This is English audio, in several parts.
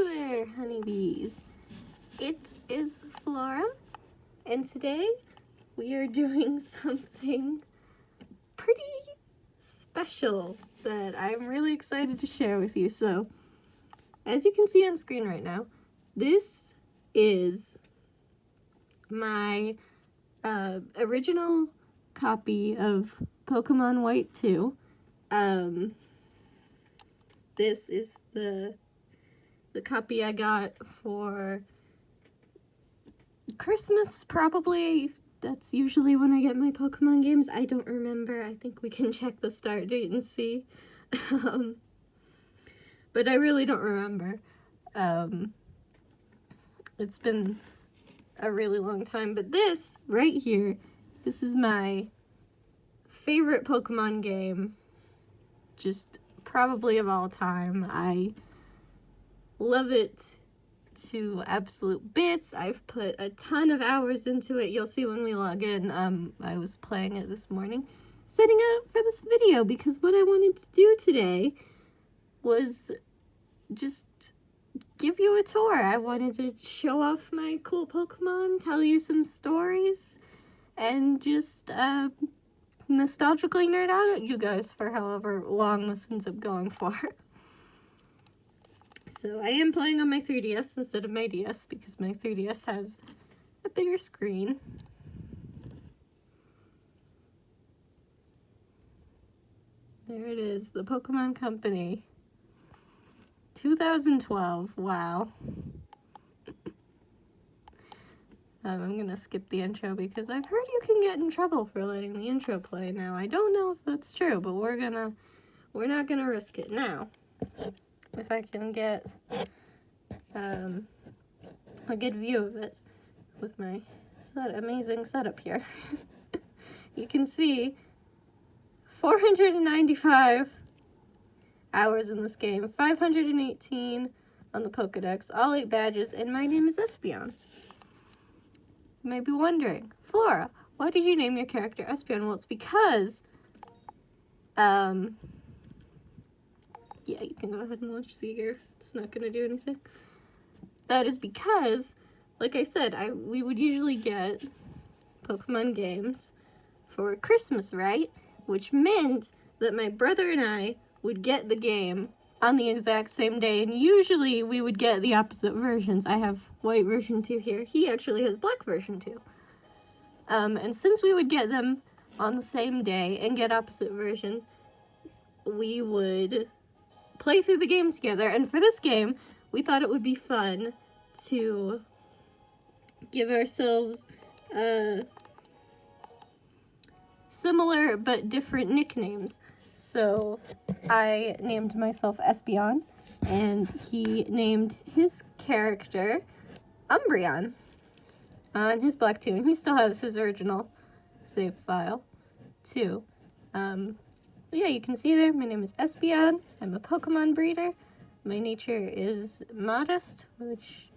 Hello there, honeybees. It is Flora, and today we are doing something pretty special that I'm really excited to share with you. So, as you can see on screen right now, this is my original copy of Pokémon White 2. This is the copy I got for Christmas, probably. That's usually when I get my Pokemon games. I don't remember. I think we can check the start date and see. But I really don't remember. It's been a really long time. But this, right here, this is my favorite Pokemon game. Just probably of all time. I love it to absolute bits. I've put a ton of hours into it. You'll see when we log in. I was playing it this morning, setting up for this video, because what I wanted to do today was just give you a tour. I wanted to show off my cool Pokemon, tell you some stories, and just nostalgically nerd out at you guys for however long this ends up going for. So I am playing on my 3DS instead of my DS because my 3DS has a bigger screen. There it is, the Pokemon Company. 2012, wow. I'm gonna skip the intro because I've heard you can get in trouble for letting the intro play now. I don't know if that's true, but we're not gonna risk it now. If I can get a good view of it with my amazing setup here. You can see 495 hours in this game, 518 on the Pokedex, all 8 badges, and my name is Espeon. You may be wondering, Flora, why did you name your character Espeon? Well, it's because, yeah, you can go ahead and watch Seeger. It's not going to do anything. That is because, like I said, we would usually get Pokemon games for Christmas, right? Which meant that my brother and I would get the game on the exact same day, and usually we would get the opposite versions. I have white version 2 here. He actually has black version 2. And since we would get them on the same day and get opposite versions, we would play through the game together. And for this game, we thought it would be fun to give ourselves similar but different nicknames. So I named myself Espeon, and he named his character Umbreon on his Black 2, and he still has his original save file too. Yeah, you can see there, my name is Espeon. I'm a Pokemon breeder. My nature is modest, which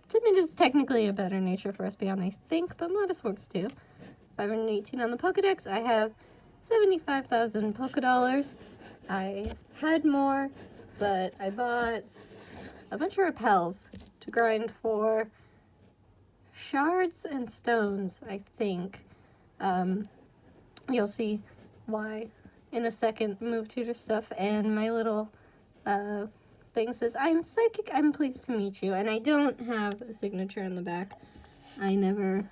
to me is technically a better nature for Espeon, I think, but modest works too. 518 on the Pokedex. I have 75,000 Pokedollars. I had more, but I bought a bunch of repels to grind for shards and stones, I think. You'll see why in a second. Move tutor stuff, and my little thing says, "I'm psychic, I'm pleased to meet you," and I don't have a signature on the back. I never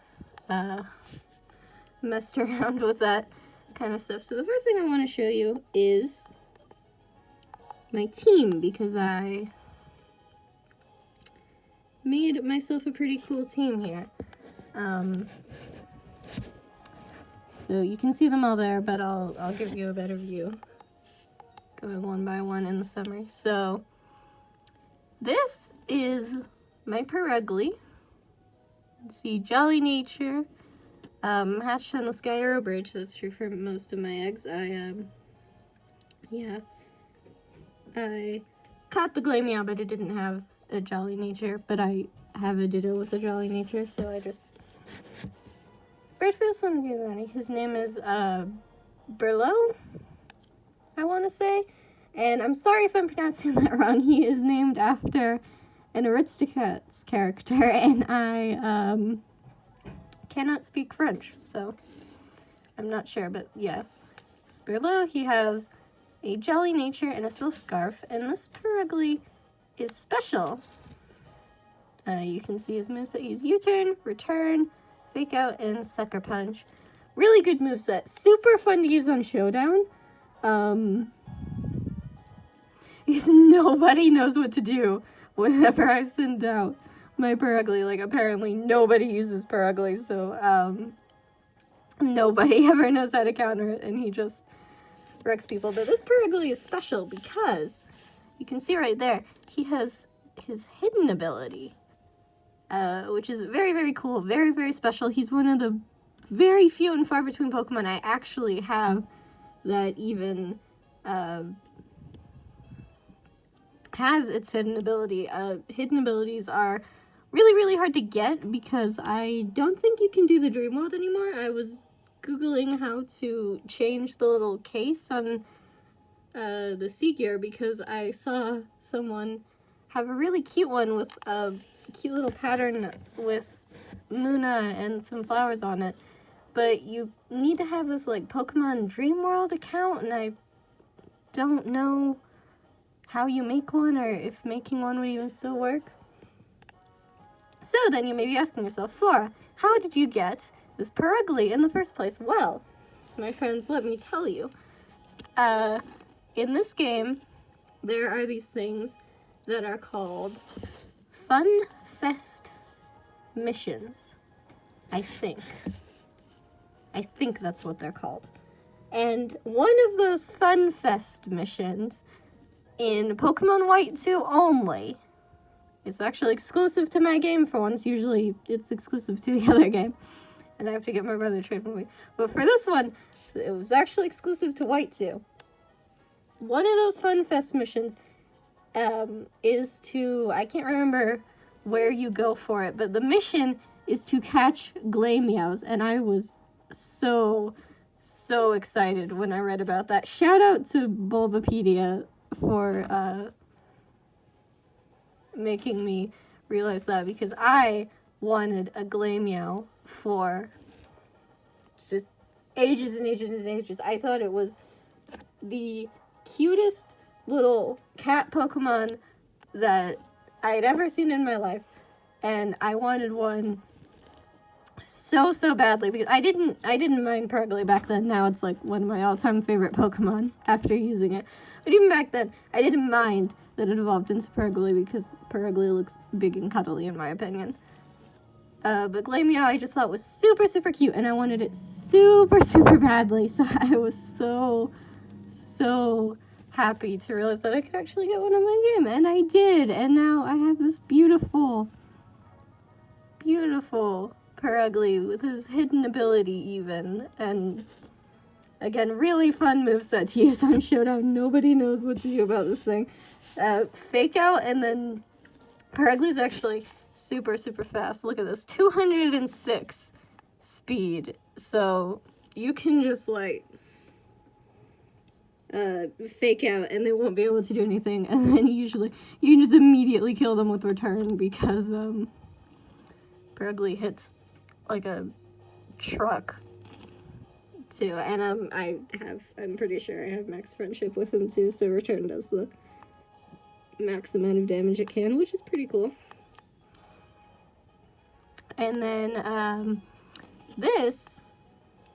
messed around with that kind of stuff. So the first thing I want to show you is my team, because I made myself a pretty cool team here. So you can see them all there, but I'll give you a better view going one by one in the summary. So this is my Perugly. See, Jolly Nature, hatched on the Sky Arrow Bridge. That's true for most of my eggs. I caught the Glameow, but it didn't have a Jolly Nature, but I have a Ditto with a Jolly Nature, so I just bred for this one to be ready. His name is Burlow, I want to say, and I'm sorry if I'm pronouncing that wrong. He is named after an Aristocats character, and I cannot speak French, so I'm not sure, but yeah. Smeargle, he has a Jelly Nature and a Silph Scarf, and this Purugly is special. You can see his moveset. Use U-turn, return, fake out, and sucker punch. Really good moveset. Super fun to use on Showdown. Because nobody knows what to do whenever I send out my Purugly. Like, apparently nobody uses Purugly, so, nobody ever knows how to counter it, and he just wrecks people. But this Purugly is special because you can see right there, he has his hidden ability. Which is very, very cool, very, very special. He's one of the very few and far between Pokemon I actually have that even has its hidden ability. Hidden abilities are really, really hard to get because I don't think you can do the Dream World anymore. I was Googling how to change the little case on the Seagear because I saw someone have a really cute one with a cute little pattern with Luna and some flowers on it, but you need to have this like Pokemon Dream World account, and I don't know how you make one or if making one would even still work. So then you may be asking yourself, Flora, how did you get this Purugly in the first place? Well, my friends, let me tell you. In this game, there are these things that are called Fun Fest missions, I think that's what they're called. And one of those Fun Fest missions in Pokemon White 2 only, it's actually exclusive to my game for once. Usually it's exclusive to the other game, and I have to get my brother to trade with me. But for this one, it was actually exclusive to White 2. One of those Fun Fest missions is to, I can't remember where you go for it, but the mission is to catch Glameows, and I was so excited when I read about that. Shout out to Bulbapedia for making me realize that, because I wanted a Glameow for just ages and ages and ages. I thought it was the cutest little cat Pokemon that I had ever seen in my life, and I wanted one so badly because I didn't mind Purugly back then. Now it's like one of my all-time favorite Pokemon after using it. But even back then, I didn't mind that it evolved into Purugly because Purugly looks big and cuddly in my opinion. But Glameow I just thought was super cute, and I wanted it super badly, so I was so happy to realize that I could actually get one on my game, and I did, and now I have this beautiful Purugly with his hidden ability even, and again, really fun moveset to use on Showdown. Nobody knows what to do about this thing. Fake out, and then Purugly's actually super fast. Look at this, 206 speed, so you can just like fake out and they won't be able to do anything, and then usually you can just immediately kill them with return because Purugly hits like a truck too, and I'm pretty sure I have max friendship with him too, so return does the max amount of damage it can, which is pretty cool. And then this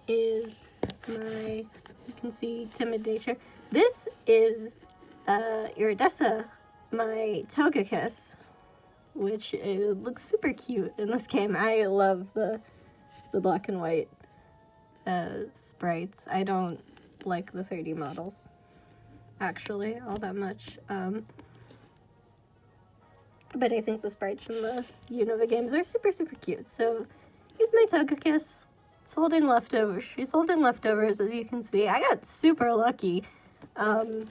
is my, you can see timid nature. This is Iridessa, my Togekiss, which looks super cute in this game. I love the black and white sprites. I don't like the 3D models, actually, all that much. But I think the sprites in the Unova games are super cute. So here's my Togekiss. It's holding leftovers. She's holding leftovers, as you can see. I got super lucky. Because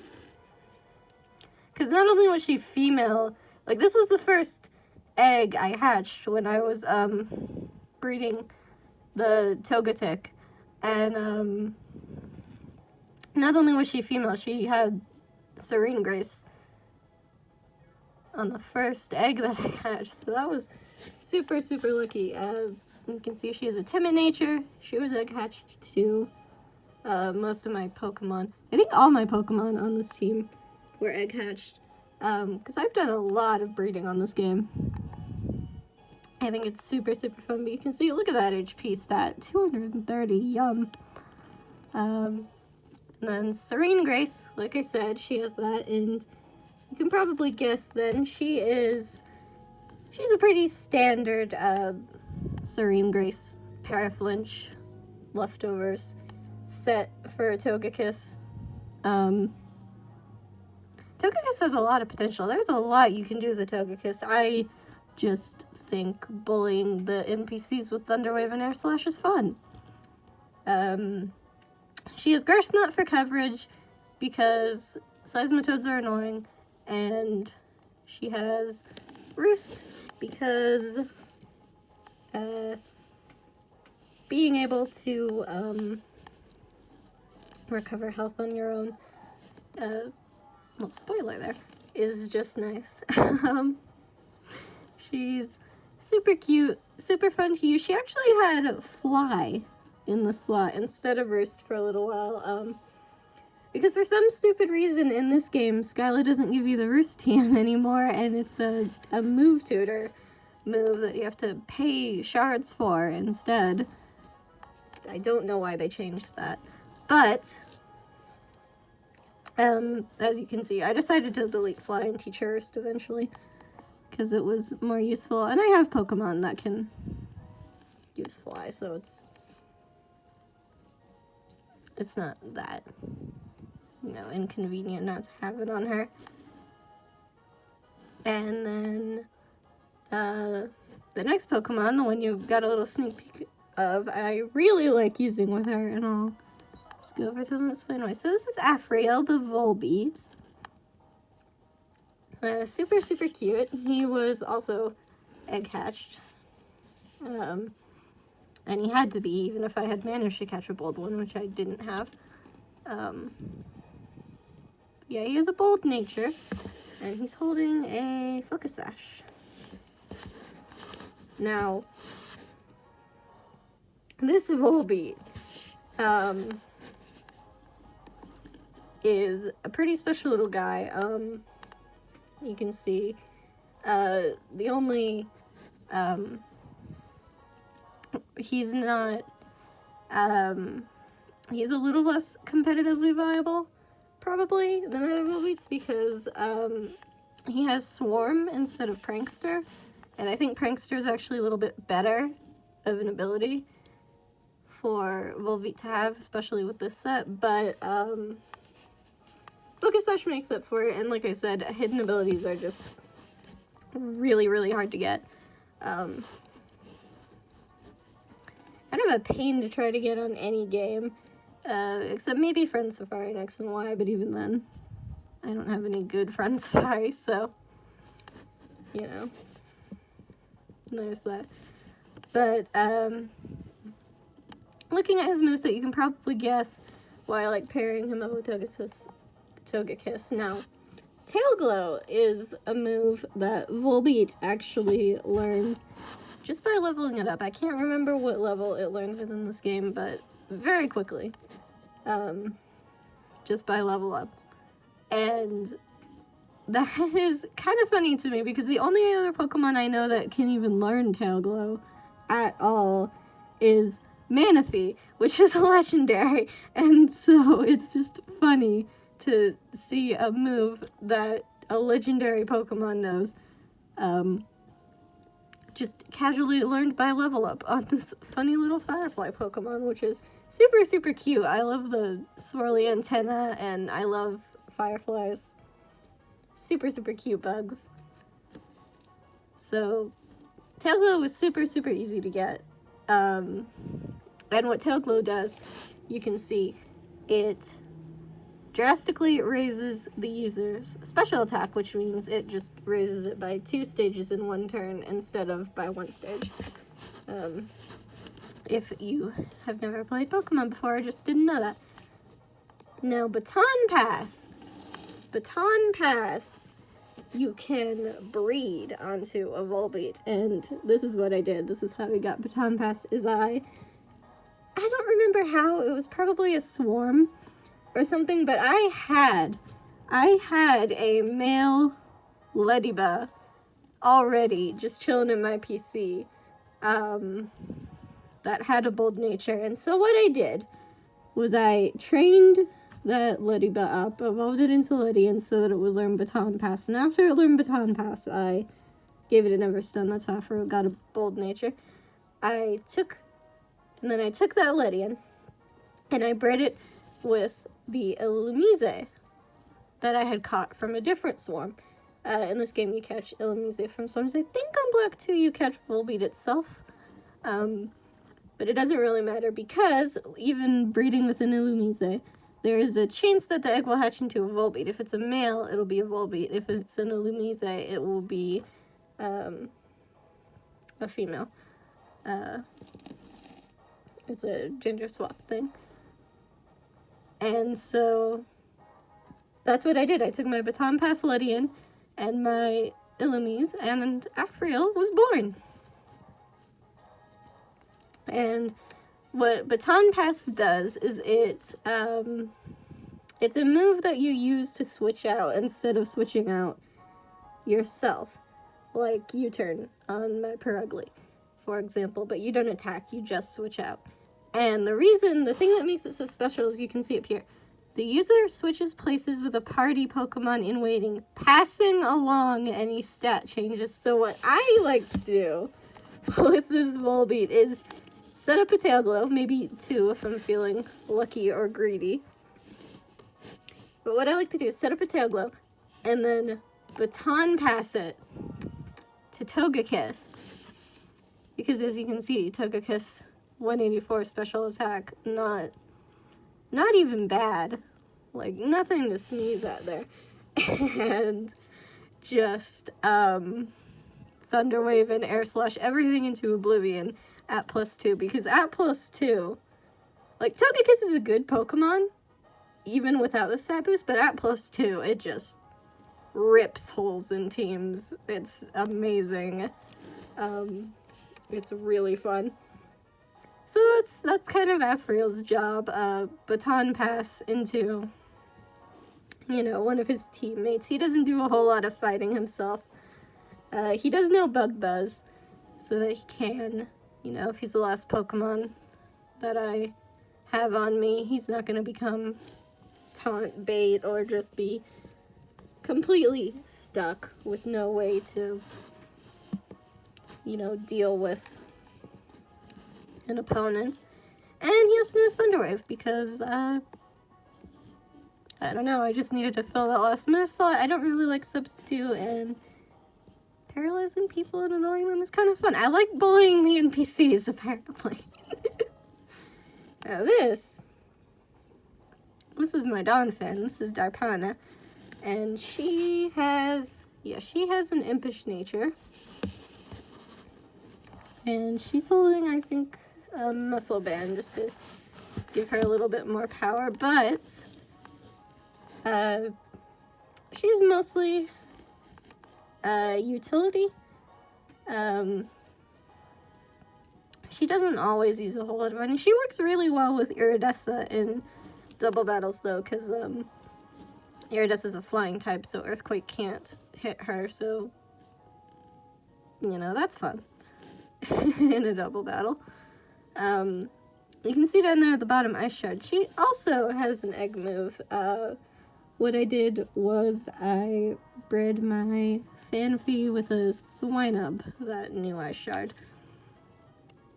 not only was she female, like this was the first egg I hatched when I was breeding the Togetic. And not only was she female, she had Serene Grace on the first egg that I had. So that was super, super lucky. You can see she has a timid nature. She was egg hatched too. Most of my Pokemon, I think all my Pokemon on this team were egg hatched. Because I've done a lot of breeding on this game. I think it's super, super fun, but you can see, look at that HP stat, 230, yum. And then Serene Grace, like I said, she has that, and you can probably guess then she's a pretty standard, Serene Grace Paraflinch leftovers set for a Togekiss. Togekiss has a lot of potential. There's a lot you can do with a Togekiss. I just think bullying the NPCs with Thunderwave and Air Slash is fun. She has Garst Knot for coverage because Seismitoads are annoying, and she has Roost because being able to recover health on your own, little spoiler there, is just nice. She's super cute, super fun to use. She actually had Fly in the slot instead of Roost for a little while, because for some stupid reason in this game, Skyla doesn't give you the Roost TM anymore, and it's a move tutor move that you have to pay shards for instead. I don't know why they changed that, but as you can see, I decided to delete Fly and teach her Roost eventually, because it was more useful, and I have Pokemon that can use Fly, so it's not that, inconvenient not to have it on her. And then, the next Pokemon, the one you got a little sneak peek of, I really like using with her, and I'll just go over to them and explain why. So this is Afriel, the Volbeat. Super, super cute. He was also egg hatched. And he had to be, even if I had managed to catch a bold one, which I didn't have. Yeah, he has a bold nature, and he's holding a Focus Sash. Now, this Volbeat is a pretty special little guy. You can see the only he's not he's a little less competitively viable probably than other Volbeats because he has Swarm instead of Prankster, and I think Prankster is actually a little bit better of an ability for Volbeat to have, especially with this set, but Focus Sash makes up for it, and like I said, hidden abilities are just really, really hard to get. Kind of a pain to try to get on any game, except maybe Friend Safari and X and Y, but even then, I don't have any good Friend Safari, so, there's that. But, looking at his moveset, you can probably guess why I like pairing him up with Togekiss. Now, Tail Glow is a move that Volbeat actually learns just by leveling it up. I can't remember what level it learns it in this game, but very quickly. Just by level up. And that is kind of funny to me because the only other Pokemon I know that can even learn Tail Glow at all is Manaphy, which is a legendary. And so it's just funny to see a move that a legendary Pokemon knows, just casually learned by level up on this funny little Firefly Pokemon, which is super, super cute. I love the swirly antenna, and I love Fireflies. Super, super cute bugs. So, Tail Glow was super, super easy to get. And what Tail Glow does, you can see, it drastically raises the user's special attack, which means it just raises it by 2 stages in 1 turn instead of by 1 stage. If you have never played Pokemon before or just didn't know that. Now, Baton Pass. Baton Pass you can breed onto a Volbeat, and this is what I did. This is how I got Baton Pass, is I don't remember how, it was probably a swarm or something, but I had a male Ladybug already just chilling in my PC, that had a bold nature. And so what I did was I trained that Ladybug up, evolved it into Lydian so that it would learn Baton Pass. And after it learned Baton Pass, I gave it an Everstone. That's after it got a bold nature. I took that Lydian and I bred it with the Illumise that I had caught from a different swarm. In this game, you catch Illumise from swarms. I think on Black 2 you catch Volbeat itself. But it doesn't really matter because even breeding with an Illumise, there is a chance that the egg will hatch into a Volbeat. If it's a male, it'll be a Volbeat. If it's an Illumise, it will be a female. It's a gender swap thing. And so that's what I did. I took my Baton Pass Lydian and my Illumise, and Afriel was born. And what Baton Pass does is it's a move that you use to switch out instead of switching out yourself. Like U-turn on my Perugly, for example, but you don't attack, you just switch out. And the thing that makes it so special is you can see up here. The user switches places with a party Pokemon in waiting, passing along any stat changes. So what I like to do with this Volbeat is set up a tail glow, maybe 2 if I'm feeling lucky or greedy. But what I like to do is set up a tail glow and then Baton Pass it to Togekiss. Because as you can see, Togekiss 184 special attack, not even bad. Like, nothing to sneeze at there. And just Thunder Wave and Air Slash everything into oblivion at +2. Because at +2, like, Togekiss is a good Pokemon, even without the stat boost, but at +2, it just rips holes in teams. It's amazing. It's really fun. So that's kind of Afriel's job. Baton Pass into, one of his teammates. He doesn't do a whole lot of fighting himself. He does know Bug Buzz, so that he can, if he's the last Pokemon that I have on me, he's not going to become taunt bait or just be completely stuck with no way to, deal with an opponent. And he also knows Thunder Wave because, I don't know, I just needed to fill that last minute slot. I don't really like Substitute, and paralyzing people and annoying them is kind of fun. I like bullying the NPCs, apparently. Now this is my Donphin. This is Darpana. And she has an impish nature. And she's holding, I think, a muscle band just to give her a little bit more power, but she's mostly utility. She doesn't always use a whole lot of money. She works really well with Iridessa in double battles, though, because Iridessa's a flying type, so Earthquake can't hit her, so, that's fun in a double battle. You can see down there at the bottom, Ice Shard. She also has an egg move. What I did was I bred my Fanfy with a Swinub, that new Ice Shard.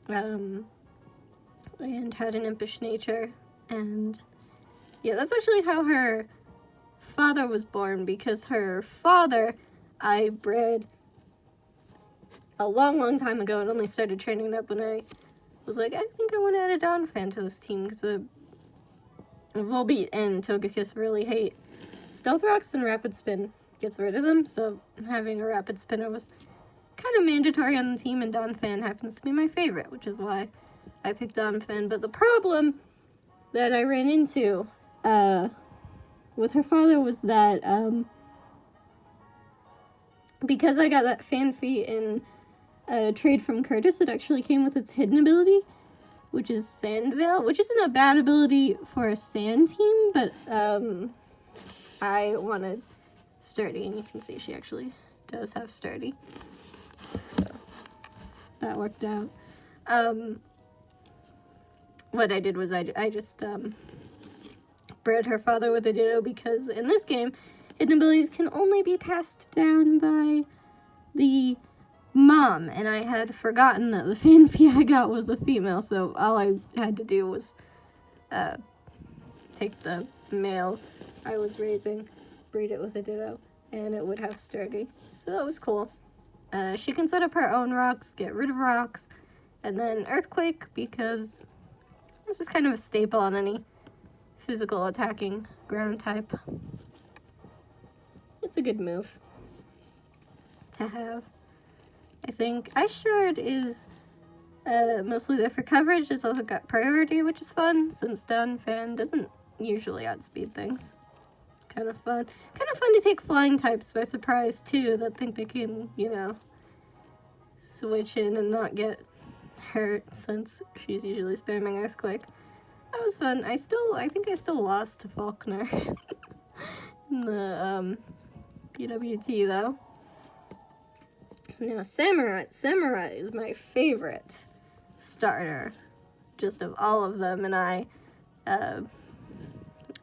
And had an impish nature. And yeah, that's actually how her father was born, because her father I bred a long time ago and only started training it up when I was like, I think I want to add a Donphan to this team, because the Volbeat and Togekiss really hate Stealth Rocks, and Rapid Spin gets rid of them, so having a Rapid Spinner was kind of mandatory on the team, and Donphan happens to be my favorite, which is why I picked Donphan. But the problem that I ran into with her father was that because I got that Fanfy in a trade from Curtis, it actually came with its hidden ability, which is Sand Veil, which isn't a bad ability for a sand team, but I wanted Sturdy, and you can see she actually does have Sturdy. So that worked out. What I did was I just bred her father with a Ditto, because in this game, hidden abilities can only be passed down by the mom, and I had forgotten that the Fanfy I got was a female, so all I had to do was take the male I was raising, breed it with a Ditto, and it would have Sturdy. So that was cool. She can set up her own rocks, get rid of rocks, and then Earthquake, because this was kind of a staple on any physical attacking ground type. It's a good move to have. I think Ice Shard is mostly there for coverage. It's also got priority, which is fun, since Fan doesn't usually outspeed things. It's kind of fun. Kind of fun to take flying types by surprise, too, that think they can, you know, switch in and not get hurt, since she's usually spamming Earthquake. That was fun. I think I still lost to Faulkner in the PWT, though. Now, Samurai is my favorite starter, just of all of them, and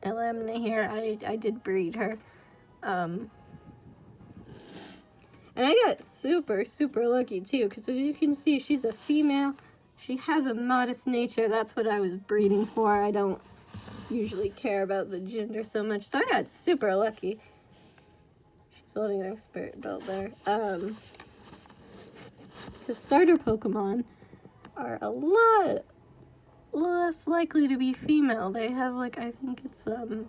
Elamina here, I did breed her. And I got super, super lucky, too, because as you can see, she's a female. She has a modest nature. That's what I was breeding for. I don't usually care about the gender so much, so I got super lucky. She's holding an expert belt there. The starter Pokemon are a lot less likely to be female. They have, like, I think it's a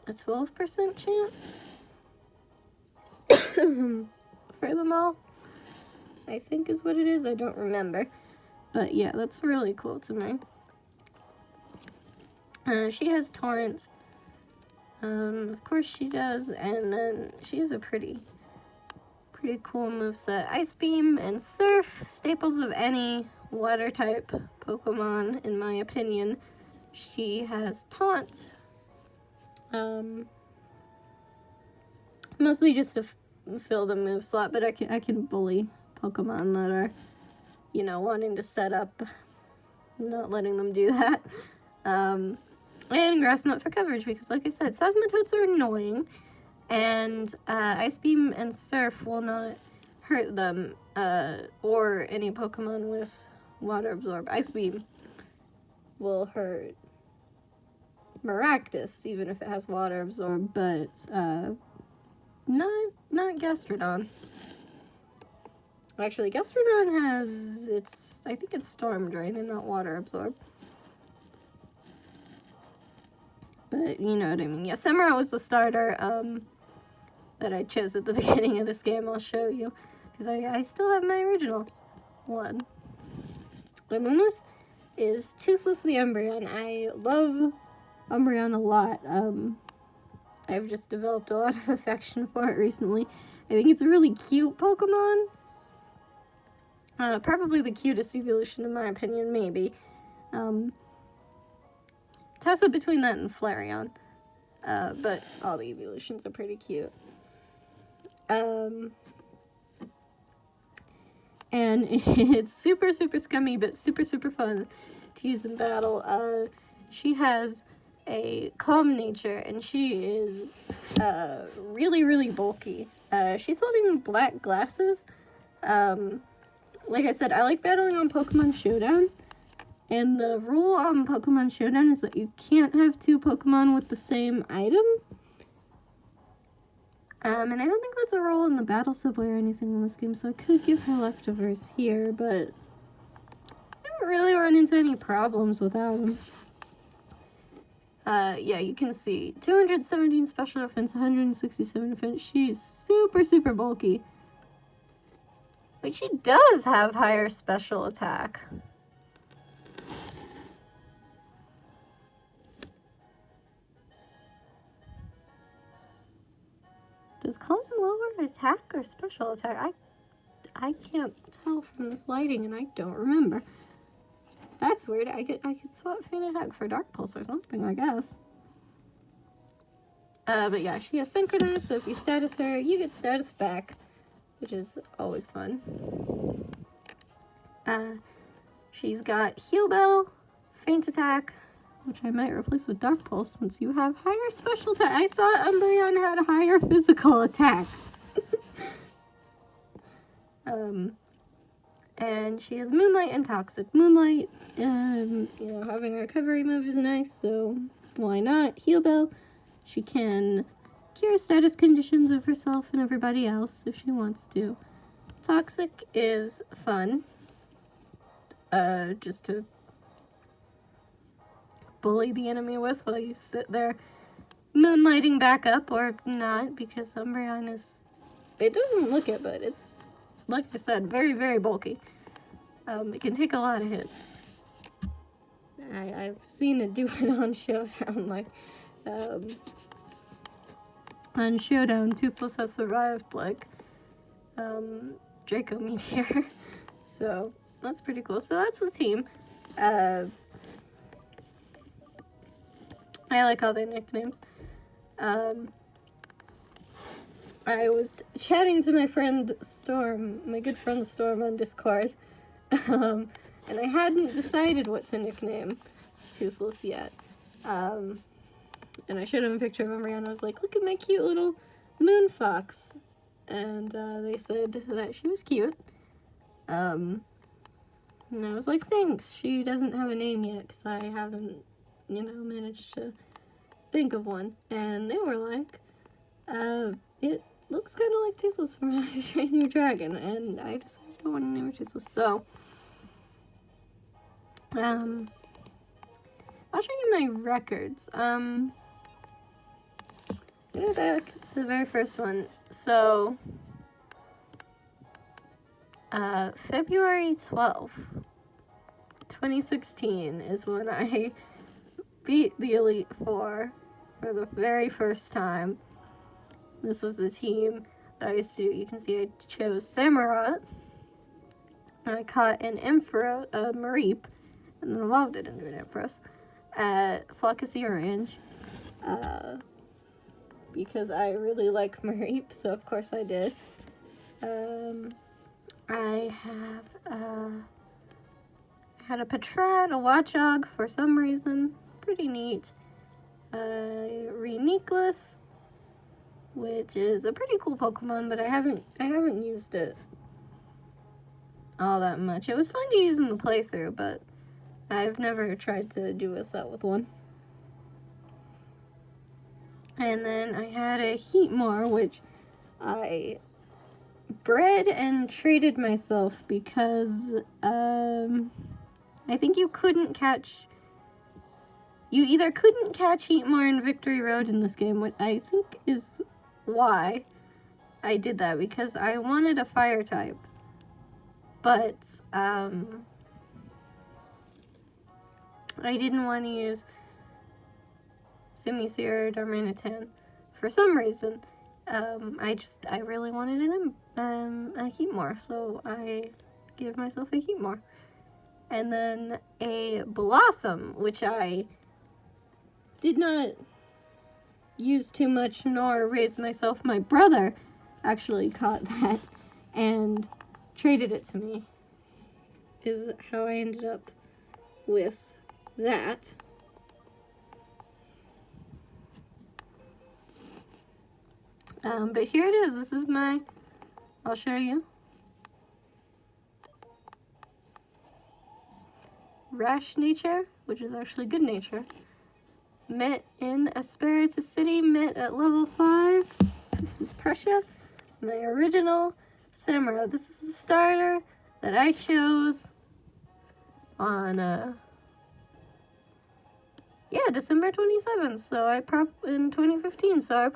12% chance for them all, I think is what it is. I don't remember, but yeah, that's really cool to me. She has Torrent, of course she does, and then she has a pretty cool moveset. Ice Beam and Surf, staples of any water type Pokemon, in my opinion. She has Taunt, mostly just to fill the move slot, but I can bully Pokemon that are, you know, wanting to set up, not letting them do that. And Grass Knot for coverage, because like I said, Seismitoads are annoying, and Ice Beam and Surf will not hurt them, or any Pokemon with Water Absorb. Ice Beam will hurt Maractus, even if it has Water Absorb, but not Gastrodon. Actually, Gastrodon has I think it's Storm Drain and not Water Absorb. But you know what I mean. Yeah, Samurott was the starter that I chose at the beginning of this game. I'll show you, because I still have my original one. And then this is Toothless the Umbreon. I love Umbreon a lot. I've just developed a lot of affection for it recently. I think it's a really cute Pokemon. Probably the cutest evolution in my opinion, maybe. Toss up between that and Flareon. But all the evolutions are pretty cute. And it's super, super scummy, but super, super fun to use in battle. She has a calm nature, and she is really, really bulky. She's holding black glasses. Like I said, I like battling on Pokemon Showdown, and the rule on Pokemon Showdown is that you can't have two Pokemon with the same item. And I don't think that's a rule in the Battle Subway or anything in this game, so I could give her leftovers here, but I haven't really run into any problems without them. Yeah, you can see 217 special defense, 167 defense. She's super, super bulky. But she does have higher special attack. Does calm lower attack or special attack? I can't tell from this lighting, and I don't remember. That's weird. I could swap Faint Attack for Dark Pulse or something, I guess. But yeah, she has Synchronous, so if you status her, you get status back, which is always fun. She's got Heal Bell, Faint Attack, which I might replace with Dark Pulse since you have higher special attack. I thought Umbreon had a higher physical attack. And she has Moonlight and Toxic. Moonlight, you know, having a recovery move is nice, so why not? Heal Bell. She can cure status conditions of herself and everybody else if she wants to. Toxic is fun. Just to bully the enemy with while you sit there moonlighting back up, or not, because Umbreon is... It doesn't look it, but it's, like I said, very, very bulky. It can take a lot of hits. I've seen it do it on Showdown, like... on Showdown, Toothless has survived, like, Draco Meteor. So, that's pretty cool. So that's the team. I like all their nicknames. I was chatting to my friend Storm, my good friend Storm on Discord, and I hadn't decided what to nickname Toothless yet. And I showed him a picture of Umbreon. I was like, look at my cute little moon fox. And they said that she was cute. And I was like, thanks. She doesn't have a name yet because I haven't, you know, managed to think of one. And they were like, it looks kind of like Toothless from How to Train Your Dragon. And I decided I want to name her Toothless. So, I'll show you my records. Go back to the very first one. So, February 12th, 2016 is when I beat the Elite Four for the very first time. This was the team that I used to do. You can see I chose Samurott. I caught an Mareep, and then evolved it into an Ampharos at Flockacy Orange. Because I really like Mareep, so of course I did. I had a Patrat, a Watchog for some reason. Pretty neat. Reuniclus, which is a pretty cool Pokemon, but I haven't used it all that much. It was fun to use in the playthrough, but I've never tried to do a set with one. And then I had a Heatmor, which I bred and traded myself because I think you either couldn't catch Heatmor in Victory Road in this game, which I think is why I did that, because I wanted a fire type. But I didn't want to use Simisear or Darmanitan for some reason. I really wanted a Heatmor, so I gave myself a Heatmor. And then a Blossom, which I did not use too much nor raise myself. My brother actually caught that and traded it to me, is how I ended up with that. But here it is. This is I'll show you. Rash Nature, which is actually good nature. Met in Espiritu City, met at level 5. This is Prussia, my original Samurott. This is the starter that I chose on, December 27th, so in 2015, so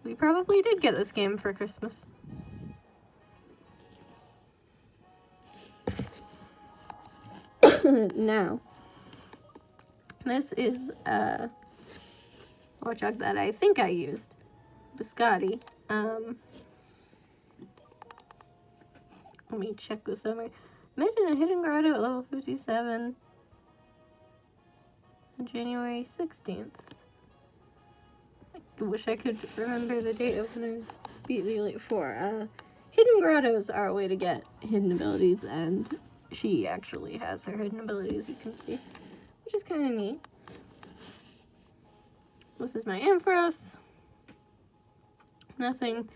we probably did get this game for Christmas. Now, this is a Watchog that I think I used Biscotti. Let me check the summary. Met in a hidden grotto at level 57 on January 16th. I wish I could remember the date of when I beat the Elite Four. Hidden grottos are a way to get hidden abilities, and she actually has her hidden abilities, you can see, which is kind of neat. This is my Anthrax. Nothing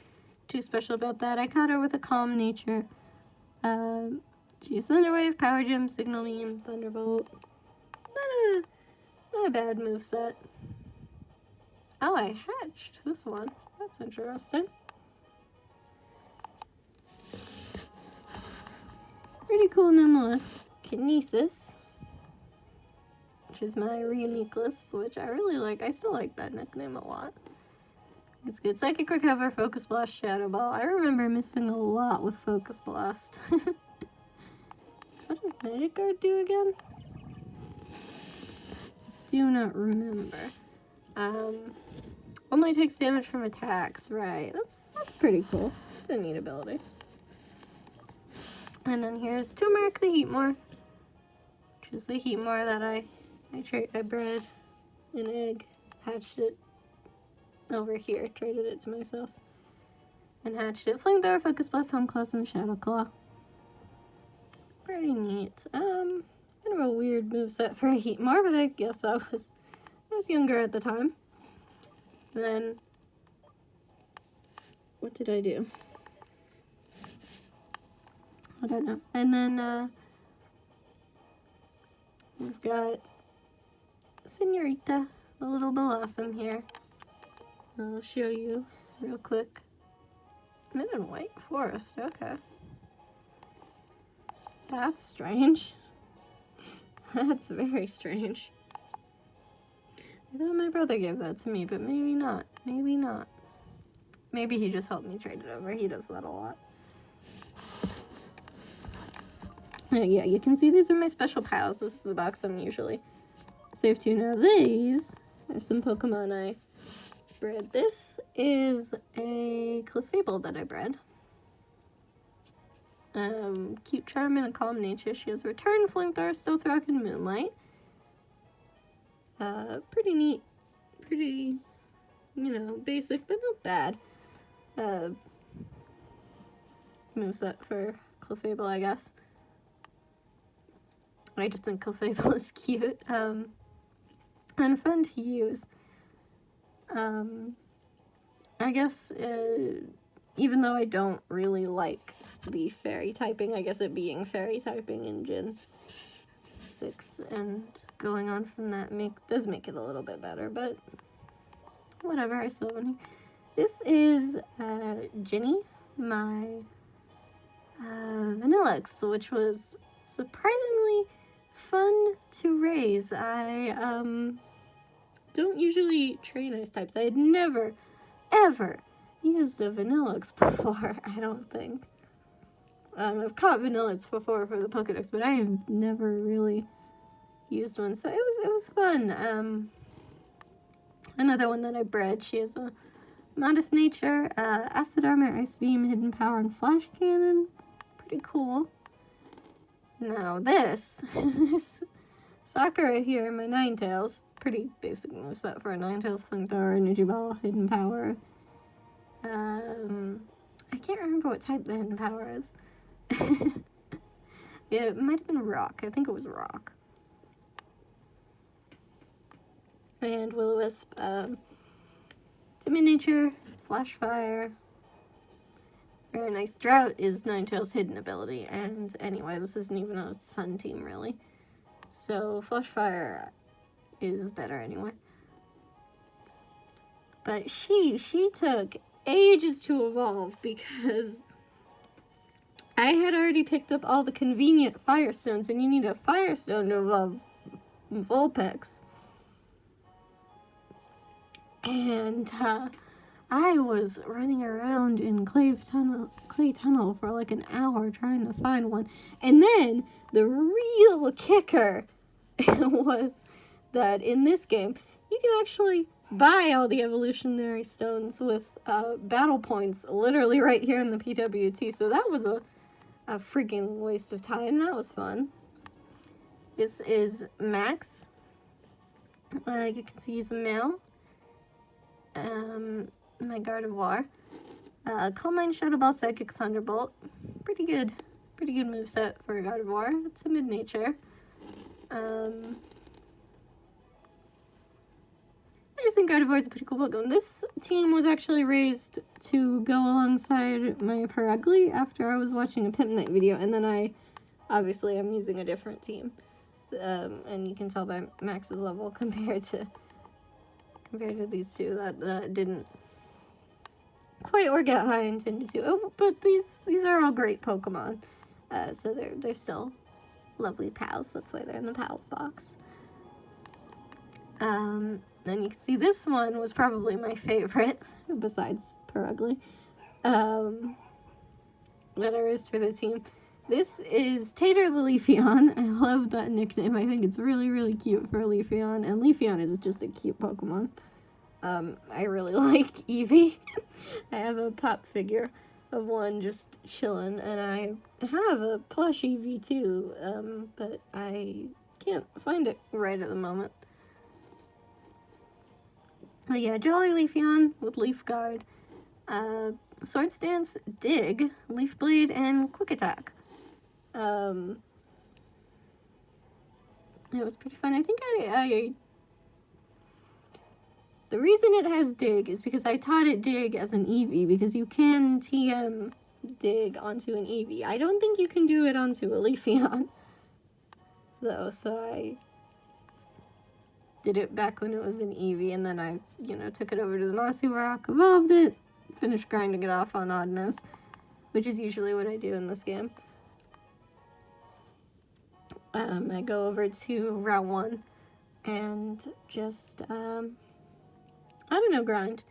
too special about that. I caught her with a calm nature. She's Thunderwave, Power Gem, Signal Beam, Thunderbolt. Not a bad moveset. Oh, I hatched this one. That's interesting. Pretty cool nonetheless. Kinesis, which is my Reuniqueless, which I really like. I still like that nickname a lot. It's good. Psychic Recover, Focus Blast, Shadow Ball. I remember missing a lot with Focus Blast. What does Magikarp do again? Do not remember. Only takes damage from attacks. Right. That's pretty cool. It's a neat ability. And then here's Turmeric the Heatmore, which is the Heatmore that I bred an egg, hatched it over here, traded it to myself, and hatched it. Flamethrower, Focus Blast, Home Claws, and Shadow Claw. Pretty neat. Kind of a weird moveset for a Heatmore, but I guess I was younger at the time. Then, what did I do? I don't know. And then, we've got Senorita, the little blossom here. I'll show you real quick. I'm in a white forest, okay. That's strange. That's very strange. I thought my brother gave that to me, but maybe not. Maybe not. Maybe he just helped me trade it over. He does that a lot. Yeah, you can see these are my special piles. This is the box I'm usually safe to. Now these are some Pokemon I bred. This is a Clefable that I bred. Cute Charm and a Calm Nature. She has Return, Flamethrower, Stealth Rock, and Moonlight. Pretty neat. Pretty, basic, but not bad. Moveset for Clefable, I guess. I just think Clefable is cute, and fun to use. I guess, even though I don't really like the fairy typing, I guess it being fairy typing in Gen 6 and going on from that does make it a little bit better, but whatever, I still have one. This is, Ginny, my, Vanillix, which was surprisingly fun to raise. I don't usually train ice types. I had never, ever used a Vanillix before, I don't think. I've caught Vanillix before for the Pokedex, but I have never really used one, so it was fun. Another one that I bred, she has a Modest Nature, Acid Armor, Ice Beam, Hidden Power, and Flash Cannon. Pretty cool. Now this Sakura here, my Ninetales, pretty basic moveset for a Ninetales, Flamethrower, Energy Ball, Hidden Power. I can't remember what type the Hidden Power is. Yeah, it might have been Rock. I think it was Rock. And Will-O-Wisp, Timid Nature, Flash Fire. Very nice. Drought is Ninetales' hidden ability, and anyway, this isn't even a Sun team, really. So, Flash Fire is better anyway. But she took ages to evolve because I had already picked up all the convenient Firestones, and you need a Firestone to evolve Vulpix. And, I was running around in Clay Tunnel for like an hour trying to find one. And then the real kicker was that in this game, you can actually buy all the evolutionary stones with battle points literally right here in the PWT. So that was a freaking waste of time. That was fun. This is Max. You can see he's a male. My Gardevoir. Calm Mind, Shadow Ball, Psychic Thunderbolt. Pretty good moveset for a Gardevoir. It's a mid-nature. I just think Gardevoir is a pretty cool Pokemon. This team was actually raised to go alongside my Perugly after I was watching a Pimp Night video, and then I'm using a different team. And you can tell by Max's level compared to these two that didn't quite work out how I intended to. Oh, but these are all great Pokemon. So they're still lovely pals. That's why they're in the pals box. Then you can see this one was probably my favorite, besides Perugly, that I raised for the team. This is Tater the Leafeon. I love that nickname. I think it's really, really cute for Leafeon, and Leafeon is just a cute Pokemon. I really like Eevee. I have a pop figure of one just chilling, and I have a plush Eevee too, but I can't find it right at the moment. But yeah, Jolly Leafeon with Leaf Guard, Swords Dance, Dig, Leaf Blade, and Quick Attack. It was pretty fun. I think the reason it has Dig is because I taught it Dig as an Eevee, because you can TM Dig onto an Eevee. I don't think you can do it onto a Leafeon, though, so I did it back when it was an Eevee, and then I, took it over to the Mossy Rock, evolved it, finished grinding it off on Oddness, which is usually what I do in this game. I go over to Route 1 and just, grind.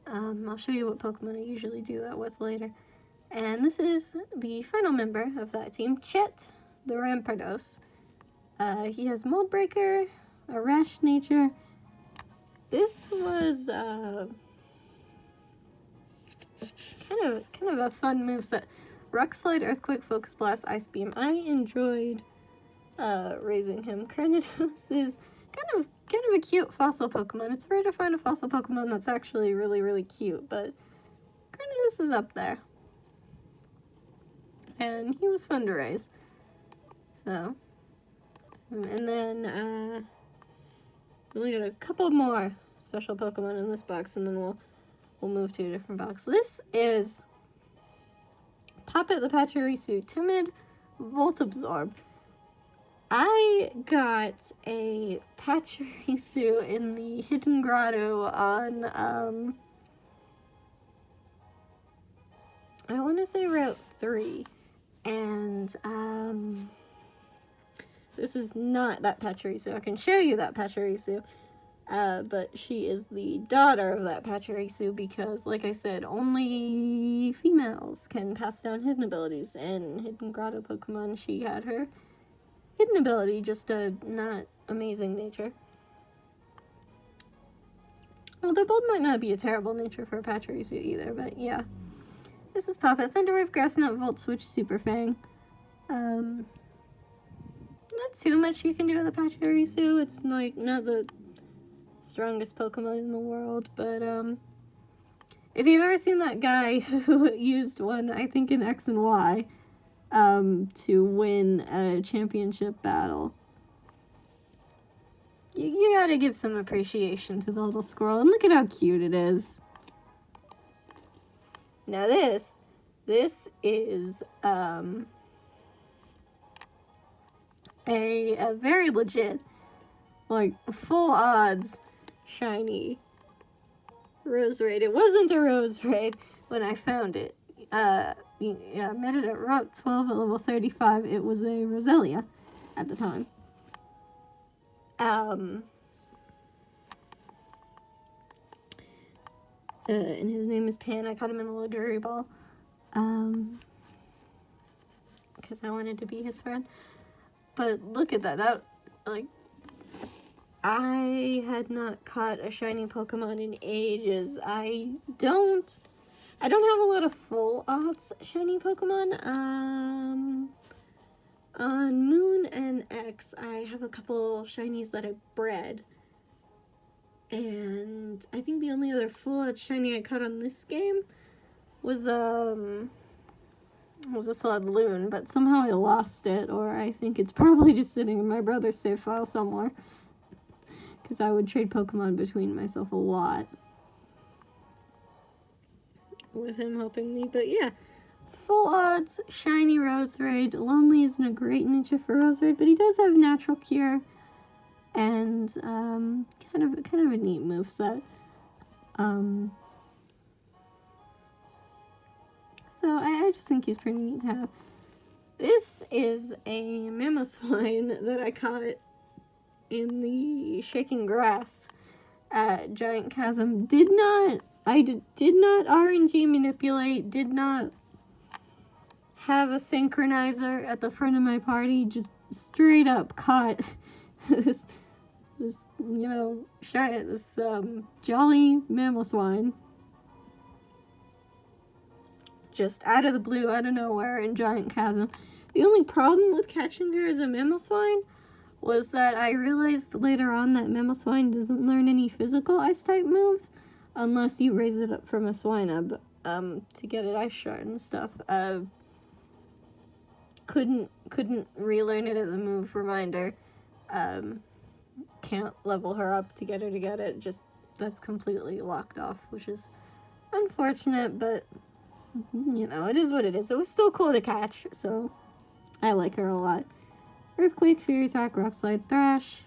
I'll show you what Pokemon I usually do that with later. And this is the final member of that team, Chet, the Rampardos. He has Mold Breaker, a Rash Nature. This was kind of a fun moveset. Rock Slide, Earthquake, Focus Blast, Ice Beam. I enjoyed raising him. Carnidos is kind of a cute fossil Pokemon. It's rare to find a fossil Pokemon that's actually really, really cute, but Carnidos is up there. And he was fun to raise. So, and then we got a couple more special Pokemon in this box, and then we'll move to a different box. This is Poppet the Pachirisu, Timid, Volt Absorb. I got a Pachirisu in the Hidden Grotto on, I want to say Route 3, and, this is not that Pachirisu. I can show you that Pachirisu, but she is the daughter of that Pachirisu because, like I said, only females can pass down hidden abilities, and Hidden Grotto Pokemon, she had her hidden ability, just a not amazing nature. Although both might not be a terrible nature for a Pachirisu either, but yeah. This is Papa, Thunderwave, Grass Knot, Volt Switch, Super Fang. Not too much you can do with a Pachirisu. It's like not the strongest Pokemon in the world, but if you've ever seen that guy who used one, I think in X and Y, to win a championship battle, you gotta give some appreciation to the little squirrel, and look at how cute it is. Now this is a very legit, like, full odds shiny Roserade. It wasn't a Roserade when I found it. I met it at Route 12 at level 35. It was a Roselia at the time. And his name is Pan. I caught him in the Luxury Ball. Because I wanted to be his friend. But look at that. That, like, I had not caught a shiny Pokemon in ages. I don't have a lot of full aughts shiny Pokemon. On Moon and X, I have a couple shinies that I bred. And I think the only other full out shiny I caught on this game was a Loon, but somehow I lost it, or I think it's probably just sitting in my brother's save file somewhere. Because I would trade Pokemon between myself a lot with him helping me. But yeah, full odds, shiny Roserade. Lonely isn't a great niche for Roserade, but he does have Natural Cure and kind of a neat moveset. So I just think he's pretty neat to have. This is a Mamoswine that I caught in the Shaking Grass at Giant Chasm. I did not RNG manipulate, did not have a synchronizer at the front of my party, just straight up caught this jolly Mamoswine. Just out of the blue, out of nowhere in Giant Chasm. The only problem with catching her as a Mamoswine was that I realized later on that Mamoswine doesn't learn any physical Ice-type moves unless you raise it up from a Swinub to get it Ice Shard and stuff. Couldn't relearn it as a move reminder. Can't level her up to get her to get it. Just, that's completely locked off, which is unfortunate, but you know, it is what it is. It was still cool to catch, so I like her a lot. Earthquake, Fury Attack, Rock Slide, Thrash.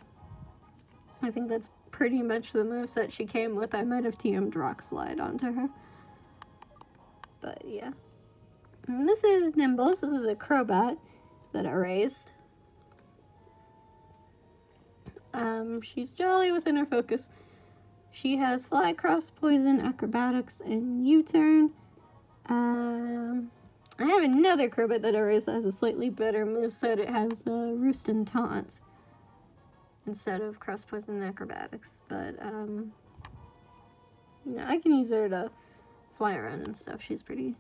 I think that's pretty much the moveset she came with. I might have TM'd Rock Slide onto her. But yeah. And this is Nimbles. This is a Crobat that I raised. She's jolly within her focus. She has Fly, Cross, Poison, Acrobatics, and U-Turn. I have another Crobat that I raised that has a slightly better moveset. It has Roost and Taunt instead of Cross, Poison, and Acrobatics. But, I can use her to fly around and stuff. She's pretty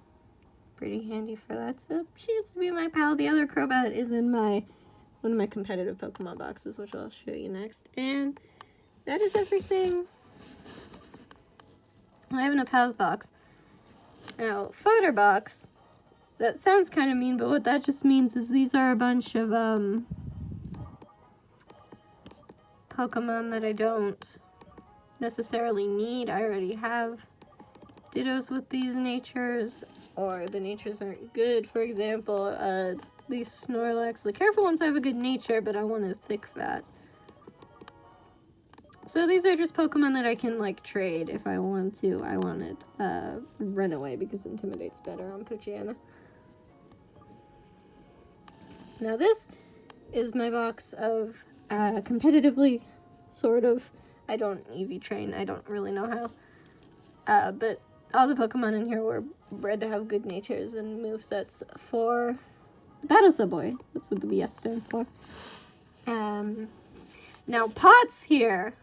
handy for that. So she used to be my pal. The other Crobat is in one of my competitive Pokemon boxes, which I'll show you next. And that is everything I have in a Pals box. Now, fodder box, that sounds kind of mean, but what that just means is these are a bunch of Pokemon that I don't necessarily need. I already have Dittos with these natures, or the natures aren't good. For example, these Snorlax, the careful ones have a good nature, but I want a thick fat. So these are just Pokemon that I can, like, trade if I want to. I wanted Runaway because Intimidate's better on Poochyena. Now this is my box of competitively, sort of. I don't Eevee train. I don't really know how. But all the Pokemon in here were bred to have good natures and movesets for the Battle Subway. That's what the BS stands for. Now Potts here.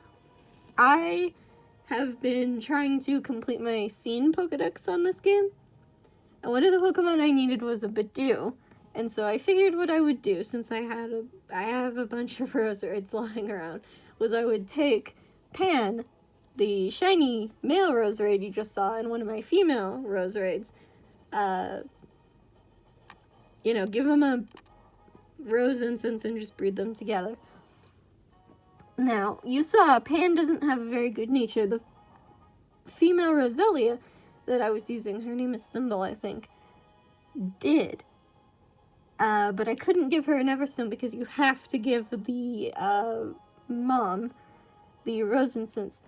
I have been trying to complete my Scene Pokedex on this game, and one of the Pokemon I needed was a Badoo, and so I figured what I would do, since I have a bunch of Roserades lying around, was I would take Pan, the shiny male Roserade you just saw, and one of my female Roserades, give them a rose incense and just breed them together. Now, you saw Pan doesn't have a very good nature. The female Roselia that I was using, her name is Thimble, I think, did. But I couldn't give her an Everstone because you have to give the mom the rose incense.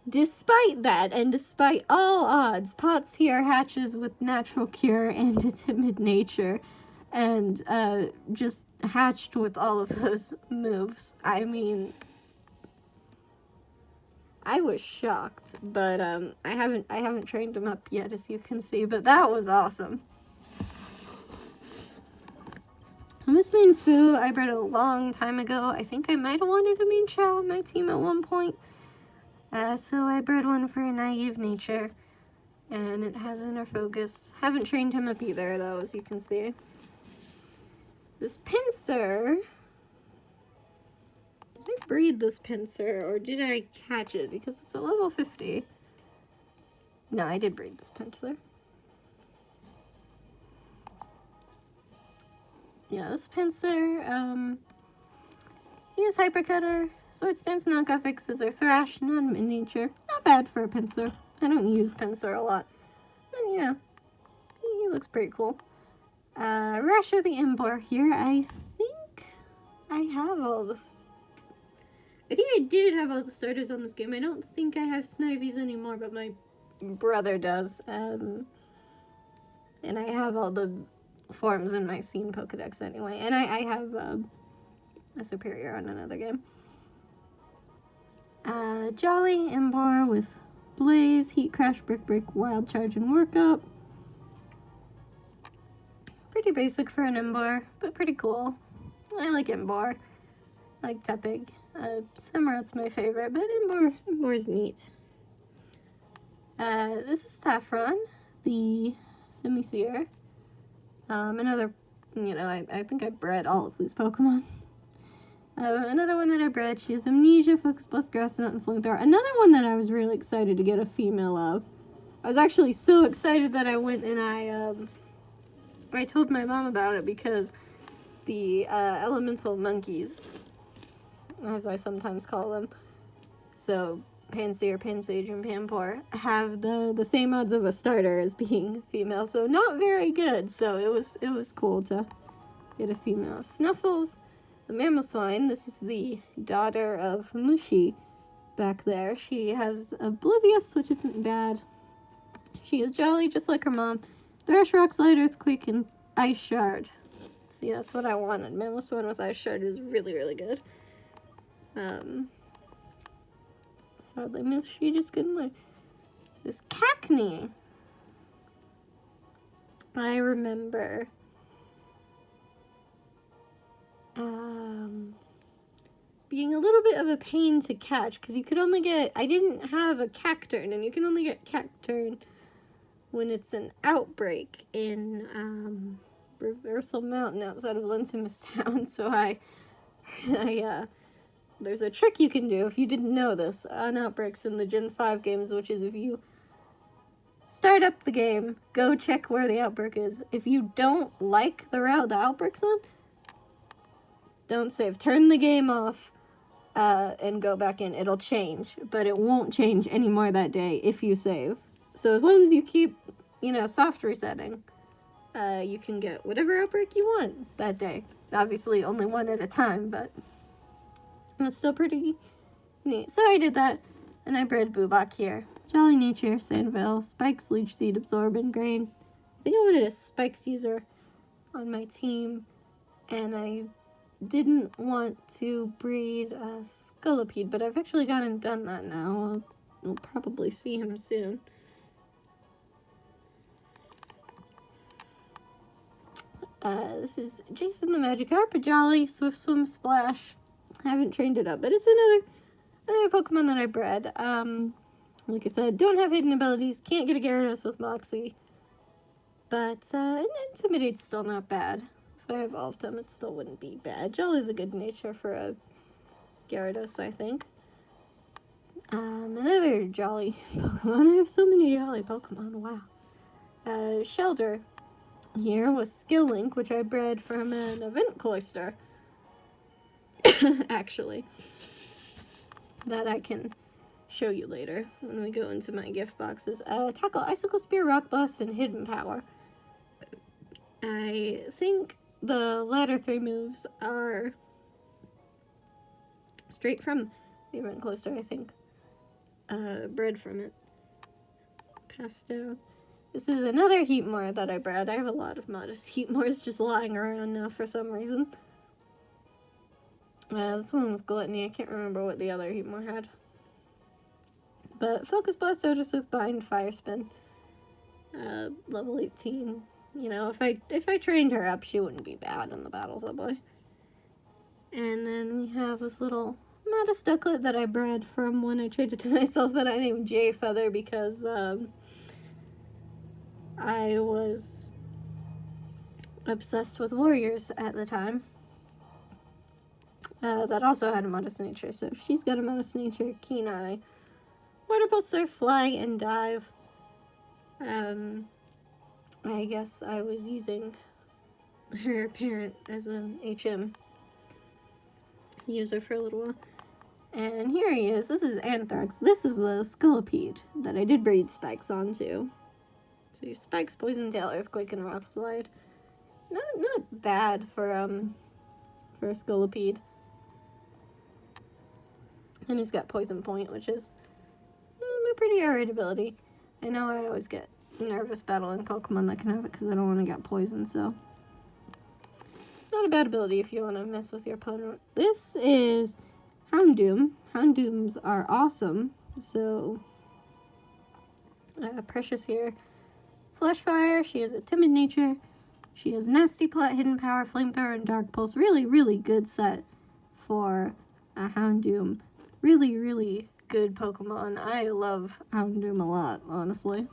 Despite that, and despite all odds, Potts here hatches with Natural Cure and a timid nature, and just hatched with all of those moves. I mean, I was shocked, but I haven't trained him up yet, as you can see, but that was awesome. And this main Fu I bred a long time ago. I think I might have wanted a main Chow on my team at one point. So I bred one for a naive nature. And it has inner focus. Haven't trained him up either, though, as you can see. This pincer... Did I breed this pincer, or did I catch it? Because it's a level 50. No, I did breed this pincer. Yeah, this pincer, he is Hypercutter, Sword Stance knockoff X Scissor Thrash, none in nature. Not bad for a pincer. I don't use pincer a lot. And yeah, he looks pretty cool. Rasher the Embor here. I think I have all this. I think I did have all the starters on this game. I don't think I have Snivies anymore, but my brother does. And I have all the forms in my Scene Pokedex anyway. And I have a Superior on another game. Jolly Embor with Blaze, Heat Crash, Brick Break, Wild Charge, and Workup. Pretty basic for an Embor, but pretty cool. I like Embor. I like Tepig. Samurot's my favorite, but Embor's neat. This is Saffron, the Semi-Seer. Another, you know, I think I bred all of these Pokemon. Another one that I bred, she has Amnesia, Focus Plus, Grass Knot, and Flamethrower. Another one that I was really excited to get a female of. I was actually so excited that I went and I told my mom about it because the elemental monkeys, as I sometimes call them, so Panseer, Pansage, and Panpour, have the same odds of a starter as being female, so not very good. So it was cool to get a female. Snuffles, the Mamoswine. This is the daughter of Mushi back there. She has Oblivious, which isn't bad. She is jolly, just like her mom. Thrash, Rock Slide, Earthquake, and Ice Shard. See, that's what I wanted. Mamoswine with Ice Shard is really, really good. Sadly, Mushi just couldn't learn. This Cacnea. I remember being a little bit of a pain to catch because you could only get, I didn't have a Cacturn, and you can only get Cacturn when it's an outbreak in Reversal Mountain outside of Linsemus Town. So there's a trick you can do if you didn't know this on outbreaks in the Gen 5 games, which is if you start up the game, go check where the outbreak is. If you don't like the route the outbreak's on, don't save. Turn the game off and go back in. It'll change, but it won't change anymore that day if you save. So as long as you keep, soft resetting, you can get whatever outbreak you want that day. Obviously only one at a time, but it's still pretty neat. So I did that, and I bred Boobach here. Jolly Nature, Sandville, Spikes, Leech Seed, Absorb, and Grain. I think I wanted a Spikes user on my team, and I didn't want to breed a Scolipede, but I've actually gone and done that now. We'll probably see him soon. This is Jason the Magikarp, a Jolly, Swift Swim, Splash. I haven't trained it up, but it's another Pokemon that I bred. Like I said, don't have hidden abilities, can't get a Gyarados with Moxie, but Intimidate's still not bad. If I evolved him, it still wouldn't be bad. Jolly's a good nature for a Gyarados, I think. Another Jolly Pokemon. I have so many Jolly Pokemon, wow. Shelter here was Skill Link, which I bred from an event cloister. Actually, that I can show you later when we go into my gift boxes. Tackle, Icicle Spear, Rock Blast, and Hidden Power. I think the latter three moves are straight from the event cloister, I think. Bred from it. Passed down. This is another Heatmore that I bred. I have a lot of modest Heatmores just lying around now for some reason. This one was Gluttony. I can't remember what the other Heatmore had. But Focus Blast, Otisith, Bind, Fire Spin. Level 18. You know, if I trained her up, she wouldn't be bad in the battle subway. And then we have this little modest ducklet that I bred from when I traded to myself that I named Jay Feather because I was obsessed with warriors at the time. That also had a modest nature, so she's got a modest nature, keen eye, water pulsar, fly, and dive. I guess I was using her parent as an HM user for a little while. And here he is. This is Anthrax. This is the Scolipede that I did breed Spikes onto. So Spikes, Poison Tail, Earthquake, and Rock Slide. Not bad for a Scolipede. And he's got Poison Point, which is a pretty alright ability. I know I always get nervous battling Pokemon that can have it because I don't want to get poisoned, so not a bad ability if you want to mess with your opponent. This is Houndoom. Houndooms are awesome. So Precious here. Flash Fire. She has a timid nature. She has Nasty Plot, Hidden Power, Flamethrower, and Dark Pulse. Really, really good set for a Houndoom. Really, really good Pokemon. I love Houndoom a lot, honestly.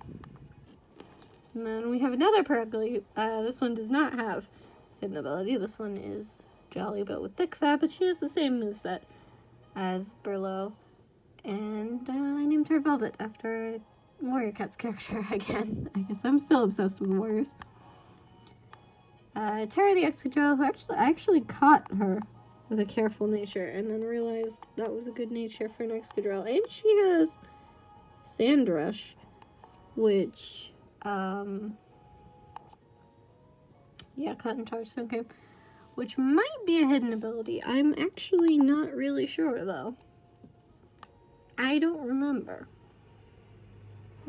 And then we have another Purugly. This one does not have hidden ability. This one is Jolly but with Thick Fat, but she has the same moveset as Burlow. And I named her Velvet after Warrior Cat's character again. I guess I'm still obsessed with warriors. Terra the Excadrill, who I actually caught her with a careful nature and then realized that was a good nature for an Excadrill. And she has Sandrush, which yeah, Cotton Charge, okay. Which might be a hidden ability. I'm actually not really sure, though. I don't remember.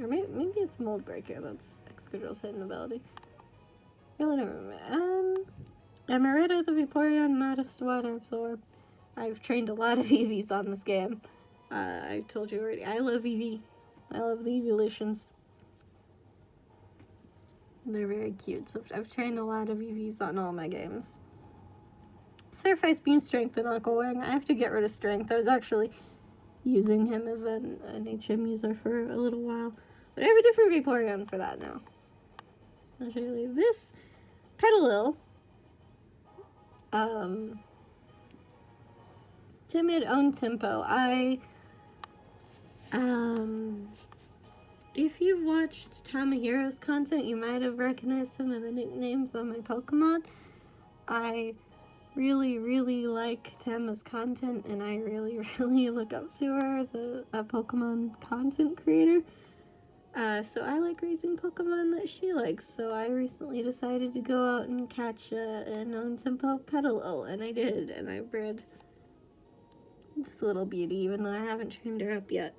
Or maybe it's Mold Breaker that's Excadrill's hidden ability. I really don't remember. Amaretta, the Vaporeon, Modest Water Absorb. I've trained a lot of Eevees on this game. I told you already. I love Eevee. I love the evolutions. They're very cute, so I've trained a lot of Eevees on all my games. Surf Ice, Beam Strength, and Aqua Wing. I have to get rid of Strength. I was actually using him as an HM user for a little while. But I have a different Vaporeon for that now. I'll show you this. Petalil. Timid, Own Tempo. If you've watched Tomohiro's content, you might have recognized some of the nicknames on my Pokemon. I really, really like Tama's content, and I really, really look up to her as a Pokemon content creator. So I like raising Pokemon that she likes, so I recently decided to go out and catch a non-tempo Petalil, and I did, and I bred this little beauty, even though I haven't trained her up yet.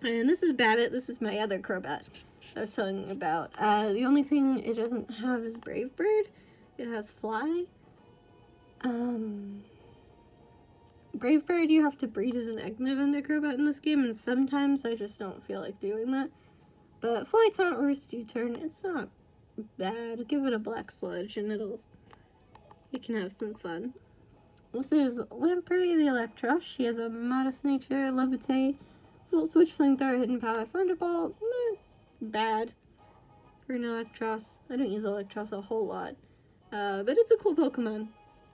And this is Babbitt. This is my other Crobat I was telling you about. The only thing it doesn't have is Brave Bird. It has Fly. Brave Bird you have to breed as an egg move into Crobat in this game, and sometimes I just don't feel like doing that. But Fly, Taunt, Roost, U-Turn, it's not bad. Give it a Black Sludge and it can have some fun. This is Lamprey the Electros. She has a modest nature, Levitate, Volt Switch, Flamethrower, Hidden Power, Thunderbolt. Not bad for an Electros. I don't use Electros a whole lot, but it's a cool Pokemon.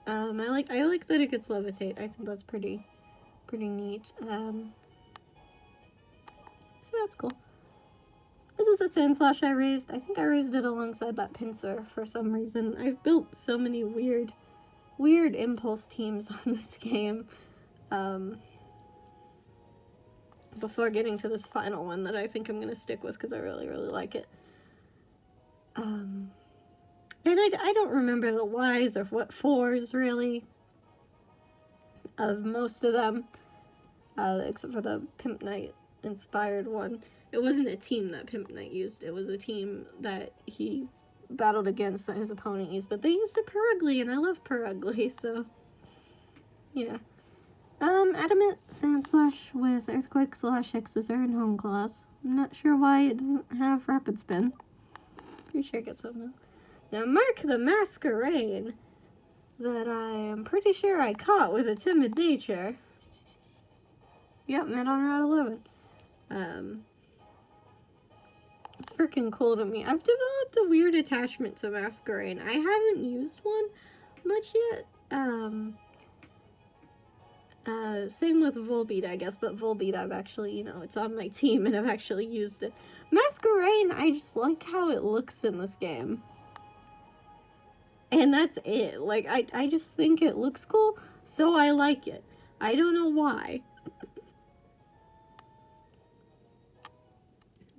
I like that it gets Levitate. I think that's pretty neat. So that's cool. This is a Sandslash I raised. I think I raised it alongside that Pinsir for some reason. I've built so many weird impulse teams on this game. Before getting to this final one that I think I'm going to stick with because I really, really like it. And I don't remember the Ys or what fours, really, of most of them, except for the Pimp Knight inspired one. It wasn't a team that Pimp Knight used, it was a team that he battled against that his opponent used, but they used a Purugly, and I love Purugly, so, yeah. Adamant Sandslash with Earthquake, Slash, X-Scissor, and Home Claws. I'm not sure why it doesn't have Rapid Spin. Pretty sure it gets something. Now Mark the Masquerain, that I am pretty sure I caught with a timid nature. Yep, met on Route 11. It's freaking cool to me. I've developed a weird attachment to Masquerain. I haven't used one much yet. Same with Volbeat, I guess, but Volbeat I've actually, you know, it's on my team and I've actually used it. Masquerain, I just like how it looks in this game. And that's it. Like, I just think it looks cool, so I like it. I don't know why.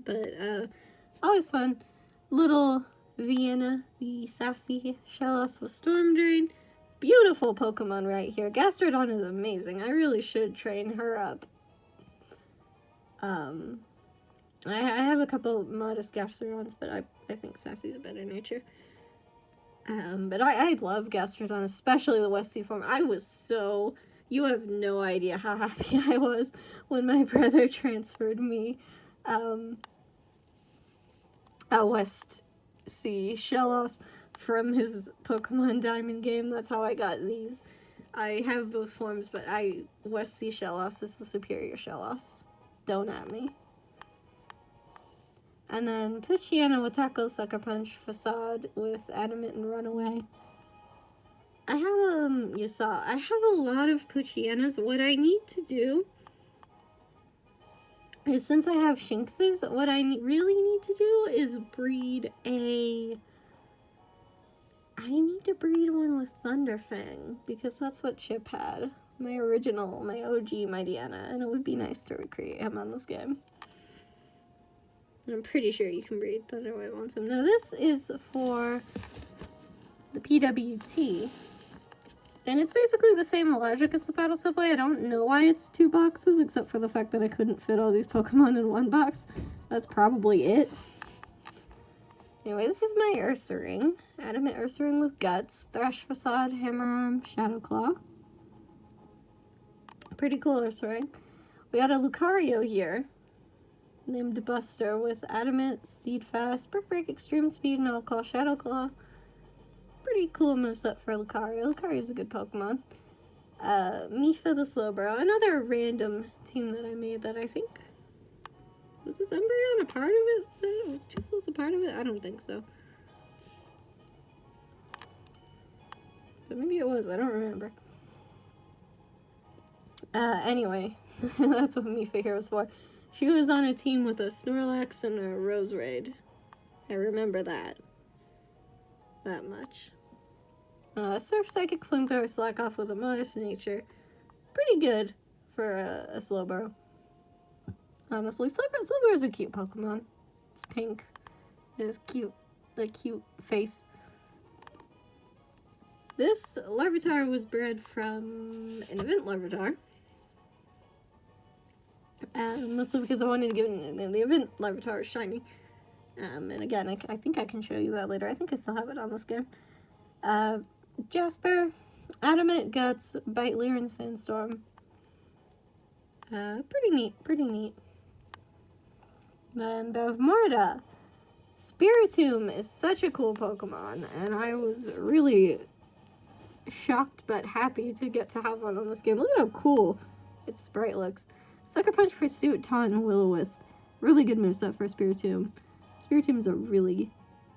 But, always fun. Little Vienna, the sassy Shellos with Storm Drain. Beautiful Pokemon right here. Gastrodon is amazing. I really should train her up. I have a couple modest Gastrodons, but I think Sassy's a better nature. But I love Gastrodon, especially the West Sea form. I was so... You have no idea how happy I was when my brother transferred me a West Sea Shellos from his Pokemon Diamond game. That's how I got these. I have both forms, but West Sea Shellos is the superior Shellos. Don't at me. And then Poochyena with Tackle, Sucker Punch, Facade with Adamant and Runaway. I have a lot of Poochyenas. What I need to do is, since I have Shinxes, what I really need to do is breed I need to breed one with Thunderfang, because that's what Chip had. My original, my OG Mightyena, and it would be nice to recreate him on this game. And I'm pretty sure you can breed Thunderwave onto him. Now this is for the PWT, and it's basically the same logic as the Battle Subway. I don't know why it's 2 boxes, except for the fact that I couldn't fit all these Pokemon in 1 box. That's probably it. Anyway, this is my Ursa Ring. Adamant Ursa Ring with Guts, Thresh, Facade, Hammerarm, Shadow Claw. Pretty cool Ursa Ring. We got a Lucario here, named Buster, with Adamant, Steadfast, Brick Break, Extreme Speed, Metal Claw, Shadow Claw. Pretty cool moveset for Lucario. Lucario's a good Pokemon. Mifa the Slowbro, another random team that I made that I think... Was this Umbreon a part of it? Was Toothless a part of it? I don't think so. But maybe it was, I don't remember. Anyway, that's what Mifa here was for. She was on a team with a Snorlax and a Roserade. I remember that. That much. Surf, Psychic, Flamethrower, Slack Off with a Modest Nature. Pretty good for a Slowbro. Honestly, Slowbro is a cute Pokemon. It's pink. It has cute, a cute face. This Larvitar was bred from an event Larvitar. Mostly because I wanted to give it the event Larvitar is shiny. And again, I think I can show you that later. I think I still have it on this game. Jasper, Adamant, Guts, Bite, Leer, and Sandstorm. Pretty neat. Then Bavmorda. Spiritomb is such a cool Pokemon, and I was really shocked but happy to get to have one on this game. Look at how cool its sprite looks. Sucker Punch, Pursuit, Taunt, and Will-O-Wisp. Really good moveset for Spiritomb. Spiritomb is a really,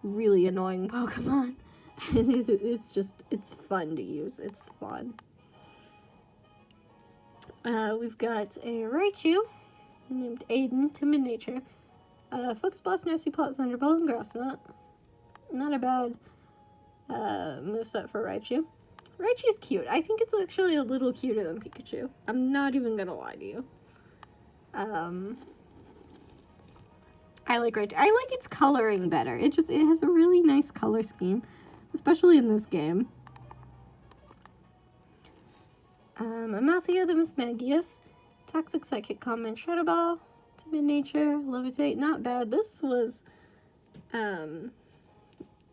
really annoying Pokemon. And it's fun to use. It's fun. We've got a Raichu named Aiden, Timid Nature. Focus Blast, Nasty Plot, Thunderbolt, and Grass Knot. Not a bad moveset for Raichu. Raichu's cute. I think it's actually a little cuter than Pikachu. I'm not even gonna lie to you. I like Raichu. I like its coloring better. It has a really nice color scheme, especially in this game. Amalthea the Mismagius, Toxic Psychic Comment, Shadow Ball, Timid Nature, Levitate, not bad. This was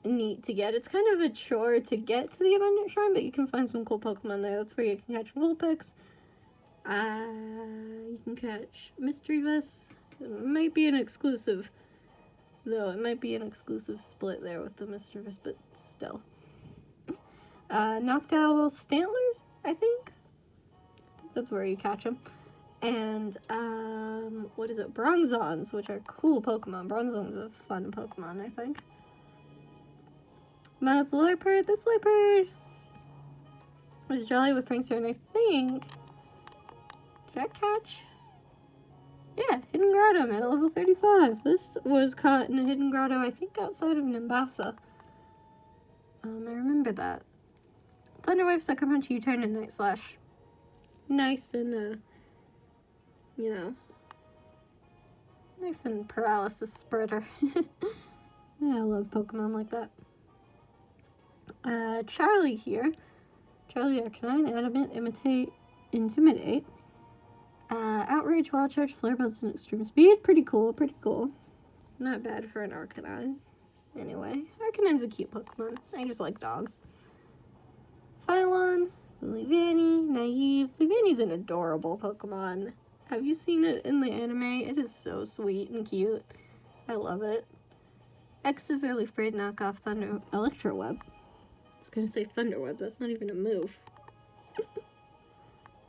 neat to get. It's kind of a chore to get to the Abundant Shrine, but you can find some cool Pokemon there. That's where you can catch Vulpix. You can catch Misdreavus, It might be an exclusive, though. It might be an exclusive split there with the Mischievous, but still. Noctowl Stantlers, I think. That's where you catch them. And, what is it? Bronzons, which are cool Pokemon. Bronzon's a fun Pokemon, I think. Mouse Liepard. This Liepard was jolly with Prankster, and I think... Did I catch? Yeah, Hidden Grotto at level 35. This was caught in a Hidden Grotto, I think, outside of Nimbasa. I remember that. Thunderwave, Sucker Punch, U-Turn, and Night Slash. Nice and, you know, nice and paralysis spreader. Yeah, I love Pokemon like that. Charlie here. Charlie Arcanine, Adamant, Imitate, Intimidate. Outrage, Wild Charge, Flare Blitz, and Extreme Speed. Pretty cool, pretty cool. Not bad for an Arcanine. Anyway, Arcanine's a cute Pokemon. I just like dogs. Phylon, Leafeon, Naive. Leafeon's an adorable Pokemon. Have you seen it in the anime? It is so sweet and cute. I love it. X is their Leaf Braid knockoff Thunder Electroweb. I was gonna say Thunderweb, that's not even a move.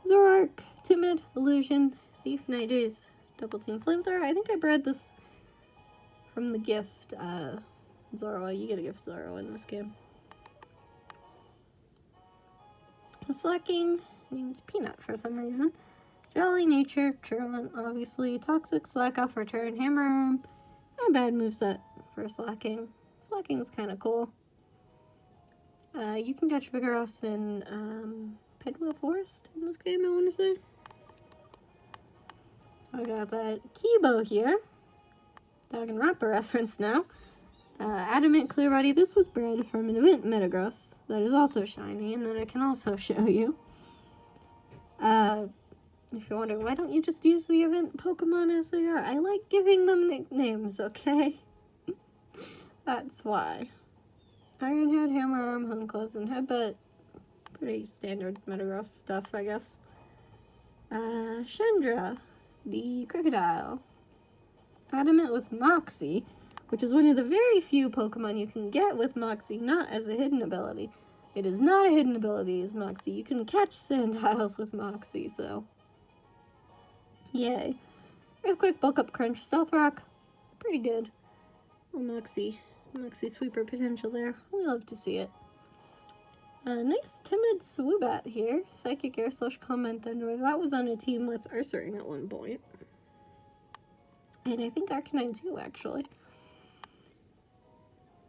Zoroark, Timid, Illusion, Thief, Night Days, Double Team Flamethrower. I think I bred this from the gift. Zoro, you get a gift Zoro in this game. Slacking, named Peanut for some reason. Jolly, Nature, Churlin, obviously. Toxic, Slack Off, Return, Hammer Arm. Not a bad moveset for Slacking. Slacking's kind of cool. You can catch Vigoroth in Pedwell Forest in this game, I want to say. So I got that Kibo here. Danganronpa reference now. Adamant Clear Body. This was bred from an event Metagross that is also shiny and that I can also show you. If you're wondering, why don't you just use the event Pokemon as they are? I like giving them nicknames, okay? That's why. Iron Head, Hammer Arm, Hone Claws, and Headbutt. Pretty standard Metagross stuff, I guess. Shendra, the Crocodile. Adamant with Moxie, which is one of the very few Pokemon you can get with Moxie, not as a hidden ability. It is not a hidden ability as Moxie. You can catch Sandhiles with Moxie, so... Yay. Earthquake, Bulk Up, Crunch, Stealth Rock. Pretty good. Oh, Moxie sweeper potential there. We love to see it. Nice Timid Swoobat here. Psychic Air Slash Comment Thunder. That was on a team with Ursa Ring at one point. And I think Arcanine too, actually.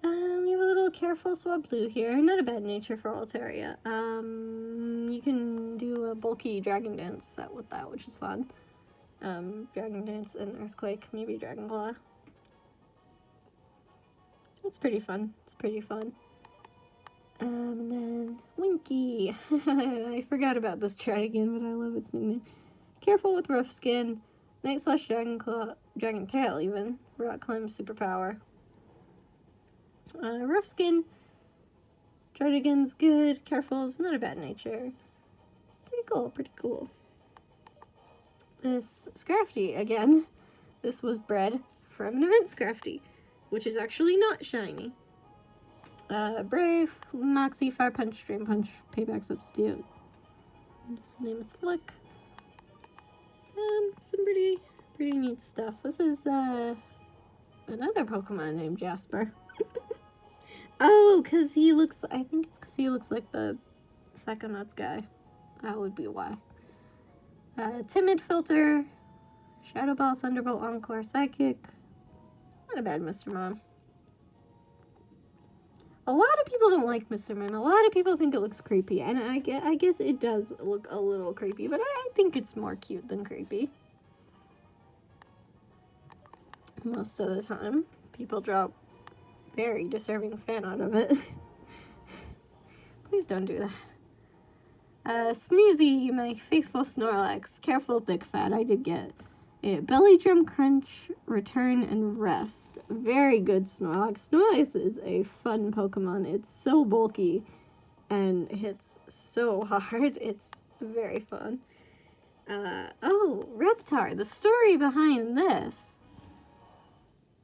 We have a little Careful Swablu here. Not a bad nature for Altaria. You can do a bulky Dragon Dance set with that, which is fun. Dragon Dance and Earthquake, maybe Dragon Claw. It's pretty fun. It's pretty fun. And then Winky. I forgot about this chart again, but I love its nickname. Careful with Rough Skin. Night Slash Dragon Claw, Dragon Tail even. Rock Climb Superpower. Rough Skin. Jardigan's good. Careful's not a bad nature. Pretty cool, pretty cool. This Scrafty again. This was bred from an event Scrafty, which is actually not shiny. Brave, Moxie, Fire Punch, Dream Punch, Payback Substitute. His name is Flick. Some pretty neat stuff. This is another Pokemon named Jasper. Oh, because he looks, I think it's because he looks like the Psychonauts guy. That would be why. Timid Filter, Shadow Ball, Thunderbolt, Encore, Psychic. Not a bad Mr. Mime. A lot of people don't like Mr. Mime. A lot of people think it looks creepy. And I guess it does look a little creepy, but I think it's more cute than creepy. Most of the time. People drop very disturbing fan out of it. Please don't do that. Snoozy, my faithful Snorlax. Careful, thick fat. I did get it. Belly Drum, Crunch, Return, and Rest. Very good Snorlax. Snorlax is a fun Pokemon. It's so bulky and hits so hard. It's very fun. Oh, Reptar, the story behind this.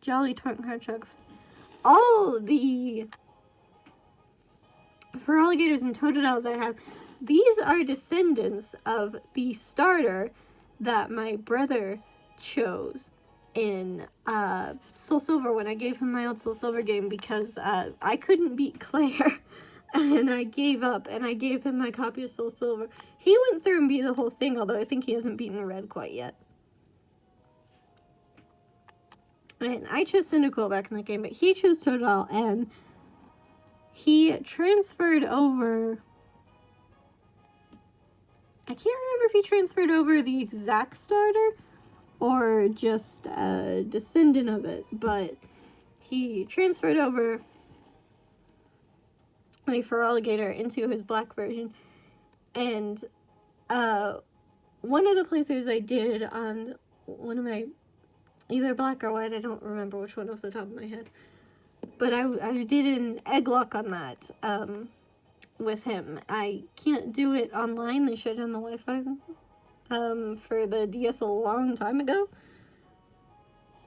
Jolly Tarnkarchuk. All the Feraligators and Totodils I have, these are descendants of the starter that my brother chose in Soul Silver when I gave him my old Soul Silver game because I couldn't beat Claire. And I gave up, and I gave him my copy of Soul Silver. He went through and beat the whole thing, although I think he hasn't beaten Red quite yet. And I chose Cyndaquil back in the game, but he chose Totodile, and he transferred over... I can't remember if he transferred over the exact starter, or just a descendant of it, but he transferred over my Feraligator into his black version, and one of the playthroughs I did on one of my, either black or white, I don't remember which one off the top of my head, but I did an egg lock on that with him. I can't do it online, they shut down the Wi-Fi for the DS a long time ago,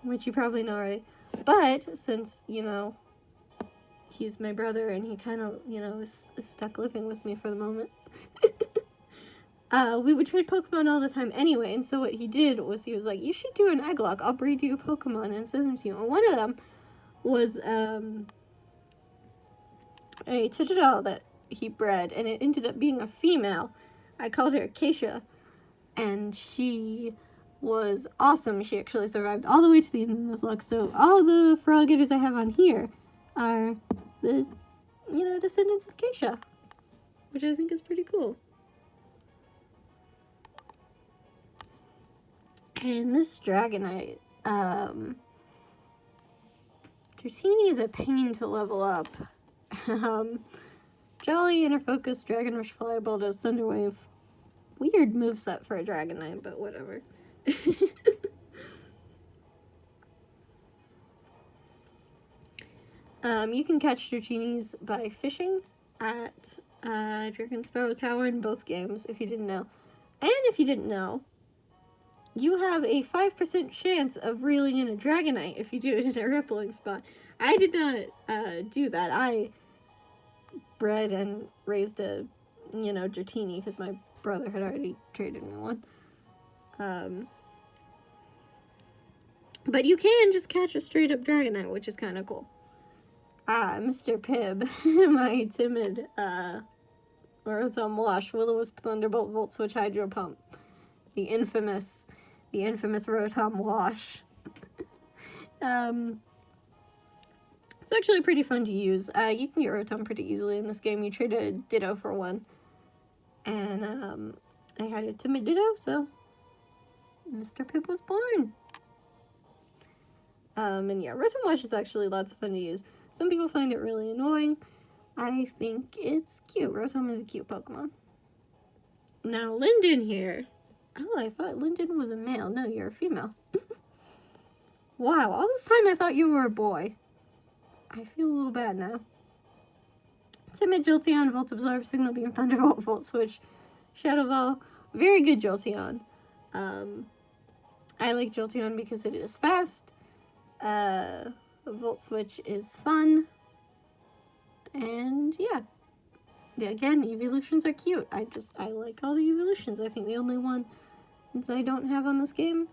which you probably know already, but since, you know, he's my brother, and he kind of, you know, is stuck living with me for the moment. We would trade Pokemon all the time anyway, and so what he did was he was like, you should do an egg lock, I'll breed you a Pokemon and send them to you. And one of them was a Totodile that he bred, and it ended up being a female. I called her Acacia, and she was awesome. She actually survived all the way to the end of this lock, so all the Feraligators I have on here are the, you know, descendants of Acacia, which I think is pretty cool. And this Dragonite, Dratini is a pain to level up. Jolly, Inner Focus, Dragon Rush, Flyable, does Thunder Wave. Weird moveset for a Dragonite, but whatever. You can catch Dratinis by fishing at Drakensparrow Tower in both games, if you didn't know. And if you didn't know, you have a 5% chance of reeling in a Dragonite if you do it in a rippling spot. I did not do that. I bred and raised a, you know, Dratini because my brother had already traded me one. But you can just catch a straight up Dragonite, which is kind of cool. Mr. Pibb, my timid, Rotom Wash, Will-O-Wisp, Thunderbolt, Volt Switch, Hydro Pump. The infamous Rotom Wash. It's actually pretty fun to use. You can get Rotom pretty easily in this game. You trade a Ditto for one. And, I had a timid Ditto, so Mr. Pibb was born. And yeah, Rotom Wash is actually lots of fun to use. Some people find it really annoying. I think it's cute. Rotom is a cute Pokemon. Now, Linden here. Oh, I thought Linden was a male. No, you're a female. Wow, all this time I thought you were a boy. I feel a little bad now. Timid, Jolteon, Volt Absorb, Signal Beam, Thunderbolt, Volt Switch, Shadow Ball. Very good Jolteon. I like Jolteon because it is fast. Volt Switch is fun. And yeah. Again, evolutions are cute. I like all the evolutions. I think the only one that I don't have on this game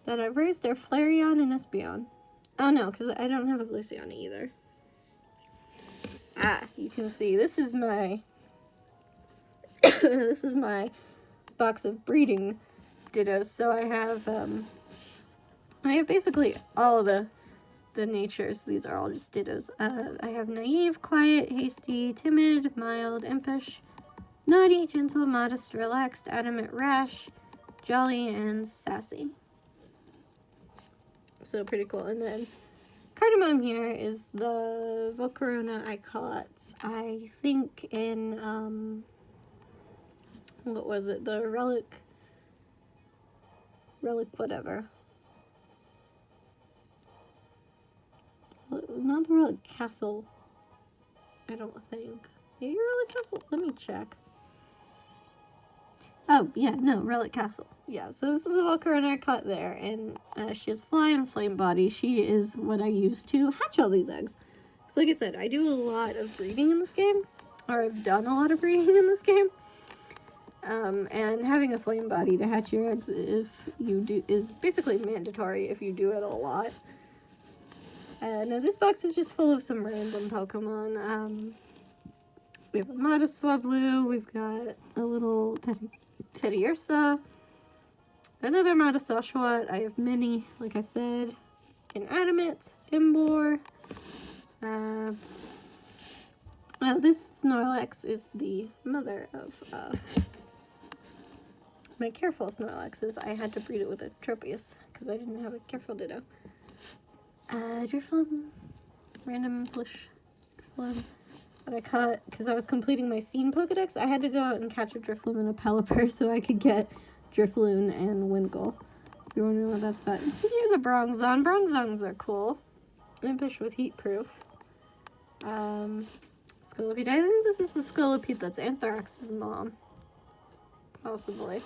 that I've raised are Flareon and Espeon. Oh no, because I don't have a Glaceon either. You can see, this is my this is my box of breeding Dittos. So I have basically all of the natures. These are all just Dittos. I have Naive, Quiet, Hasty, Timid, Mild, Impish, Naughty, Gentle, Modest, Relaxed, Adamant, Rash, Jolly, and Sassy. So pretty cool. And then Cardamom here is the Volcarona I caught, I think in, what was it? The Relic whatever. Not the Relic Castle, I don't think. Maybe Relic Castle? Let me check. Oh, yeah, no, Relic Castle. Yeah, so this is a Volcarona I caught there, and she has Fly and Flame Body. She is what I use to hatch all these eggs. So like I said, I do a lot of breeding in this game, or I've done a lot of breeding in this game. And having a Flame Body to hatch your eggs if you do is basically mandatory if you do it a lot. Now this box is just full of some random Pokemon. We have a Swablu, we've got a little Teddy Ursa, another Swat. I have many, like I said, Inanimate, Imbor. This Snorlax is the mother of my Careful Snorlaxes. I had to breed it with a Tropius because I didn't have a Careful Ditto. Drifloon, random English Drifloon that I caught because I was completing my Scene Pokedex. I had to go out and catch a Drifloon and a Pelipper so I could get Drifloon and Winkle. If you want to know what that's about. So here's a Bronzong. Bronzongs are cool. Impish was heat proof. Scolipede. I think this is the Scolipede that's Anthrax's mom. Possibly.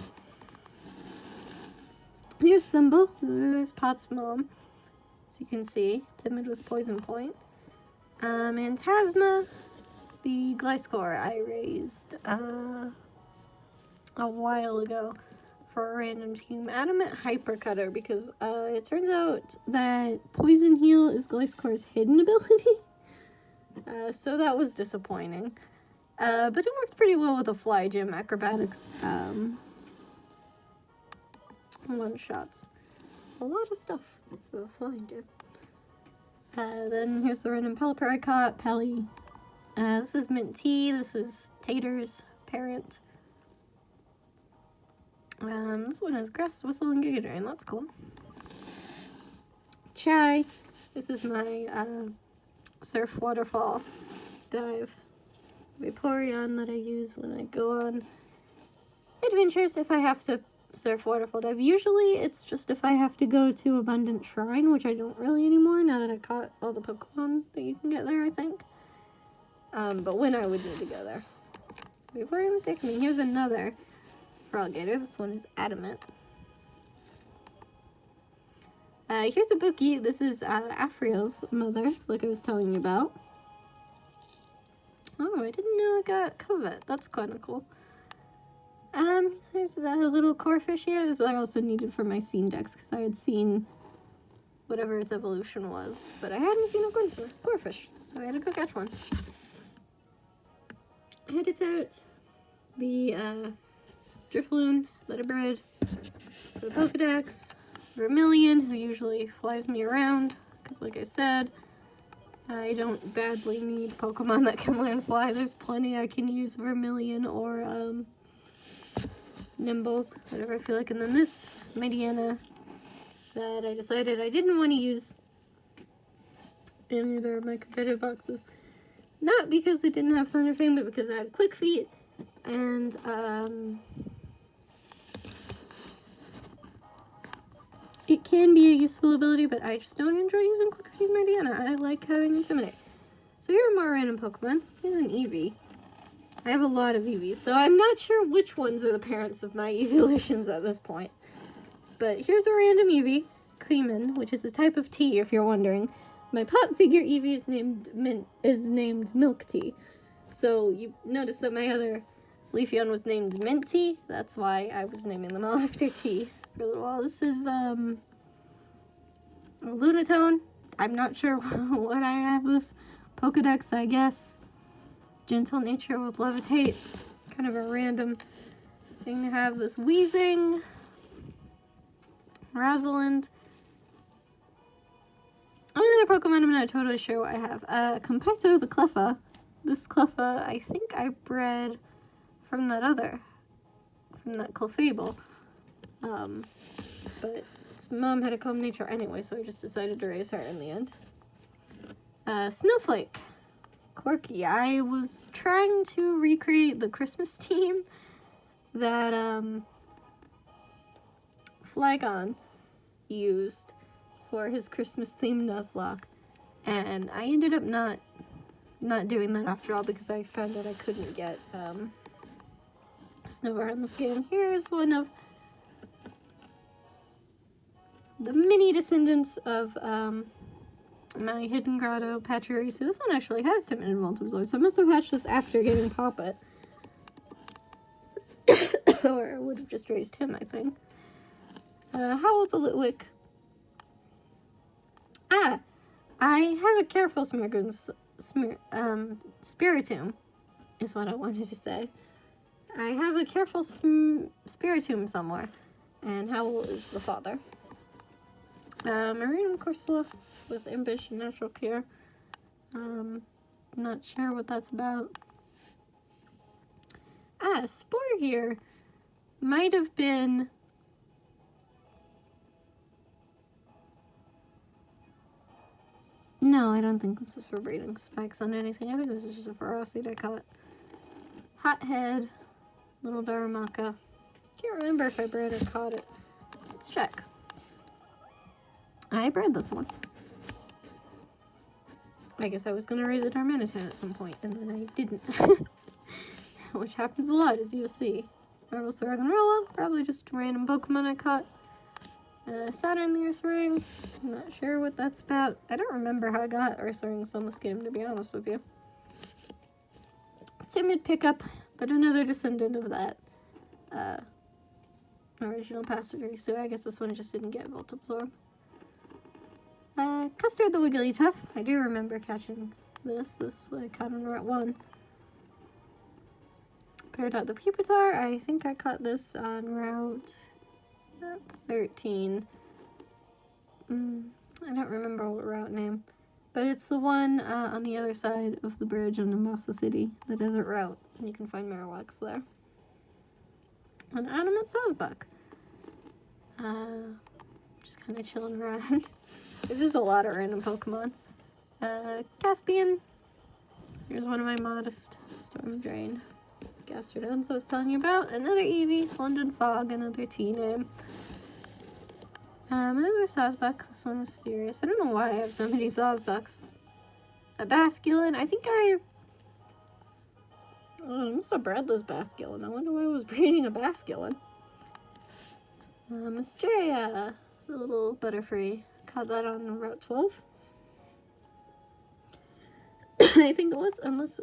Here's Symbol. There's Pot's mom. As you can see, Timid was Poison Point. Phantasma, the Gliscor I raised a while ago for a random team. Adamant Hypercutter because it turns out that Poison Heal is Gliscor's hidden ability. So that was disappointing. But it works pretty well with a Fly Gym Acrobatics one-shots. A lot of stuff with a Flying Gym. Then here's the random Pelipper I caught, Pelly. This is Mint Tea, this is Tater's parent. This one is Grass, Whistle, and Giga Drain, that's cool. Chai, this is my Surf Waterfall Dive Vaporeon that I use when I go on adventures if I have to surf waterfall dive. Usually it's just if I have to go to Abundant Shrine, which I don't really anymore now that I caught all the Pokemon that you can get there, I think. But when I would need to go there. Vaporeon take me. Here's another Froggator. This one is Adamant. Here's a Bookie. This is Afriel's mother, like I was telling you about. Oh, I didn't know I got Covet. That's kind of cool. There's that little Corphish here. This I also needed for my Scene Dex because I had seen whatever its evolution was, but I hadn't seen a Corphish, so I had to go catch one. Hitotite, the Drifloon, Letterbird, the Pokedex, Vermilion, who usually flies me around because, like I said, I don't badly need Pokemon that can land fly. There's plenty I can use Vermilion or Nimbles, whatever I feel like. And then this Mediana that I decided I didn't want to use in either of my competitive boxes. Not because it didn't have Thunder Fang, but because I had Quick Feet and it can be a useful ability, but I just don't enjoy using Quick Feet Mediana. I like having Intimidate. So here are more random Pokemon. Here's an Eevee. I have a lot of Eevees, so I'm not sure which ones are the parents of my evolutions at this point. But here's a random Eevee, Queeman, which is a type of tea, if you're wondering. My pop figure Eevee is named Milk Tea. So you notice that my other Leafeon was named Mint Tea. That's why I was naming them all after tea for a little while. This is a Lunatone. I'm not sure what I have this Pokedex, I guess. Gentle Nature with Levitate. Kind of a random thing to have. This Weezing. Razzland. Another Pokemon I'm not totally sure what I have. Compecto the Cleffa. This Cleffa, I think I bred from that Clefable. But its mom had a calm nature anyway, so I just decided to raise her in the end. Snowflake. Corky. I was trying to recreate the Christmas theme that Flygon used for his Christmas themed Nuzlocke, and I ended up not Snover in this game. Here's one of the mini descendants of my Hidden Grotto Pachirisu. This one actually has timid multiple, so I must have hatched this after getting Poppet. Or I would have just raised him, I think. Howl the Litwick. I have a careful Spiritomb, is what I wanted to say. I have a careful Spiritomb somewhere, and Howl is the father. Marinum Corsola with Imbish and Natural Cure. Not sure what that's about. Spore here might have been... No, I don't think this was for breeding spikes on anything. I think this is just a Ferocity I caught. Hothead, Little Darumaka. Can't remember if I bred or caught it. Let's check. I bred this one. I guess I was going to raise a Darmanitan at some point, and then I didn't. Which happens a lot, as you'll see. Marble Sorganrella, probably just a random Pokemon I caught. Saturn the Ursa Ring. I'm not sure what that's about. I don't remember how I got Ursa Rings on this game, to be honest with you. Timid pickup, but another descendant of that original Passenger, so I guess this one just didn't get Volt Absorb. Custard the Wigglytuff. I do remember catching this. This I caught on Route 1. Peridot the Pupitar. I think I caught this on Route 13. I don't remember what route name. But it's the one on the other side of the bridge in Mombasa City, the desert route. And you can find Marowaks there. An Animate Sazbuk. Just kind of chilling around. There's just a lot of random Pokemon. Caspian. Here's one of my modest Storm Drain. Gastrodon, so I was telling you about. Another Eevee, London Fog, another T name. Another Sazbuk. This one was serious. I don't know why I have so many Sazbuks. A Basculin. I think I must have bred this Basculin. I wonder why I was breeding a Basculin. Astrea, the little Butterfree. Caught that on Route 12. I think it was, unless...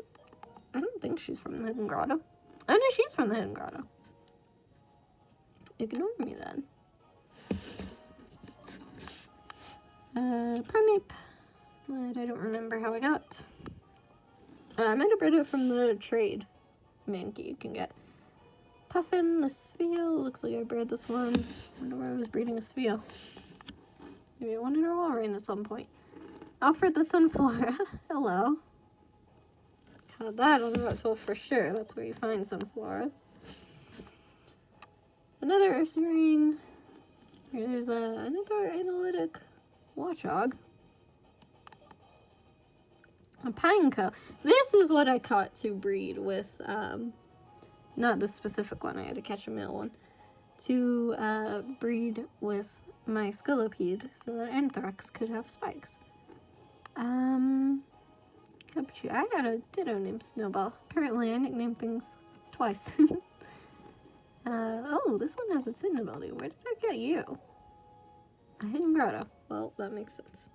I don't think she's from the Hidden Grotto. Oh no, she's from the Hidden Grotto. Ignore me then. Primeape. But I don't remember how I got. I might have bred it from the trade Mankey you can get. Puffin, the Spheal. Looks like I bred this one. I wonder why I was breeding a Spheal. Maybe I wanted a Walrein at some point. Alfred the Sunflora. Hello. Caught that on Route 12 for sure. That's where you find Sunfloras. Another Ursa Ring. Here's another Analytic Watchog. A Pineco. This is what I caught to breed with, not the specific one. I had to catch a male one. To breed with my Scolipede so that Anthrax could have spikes. Capuchin. I got a Ditto named Snowball. Apparently I nicknamed things twice. Oh, this one has its hidden ability. Where did I get you? A Hidden Grotto. Well, that makes sense.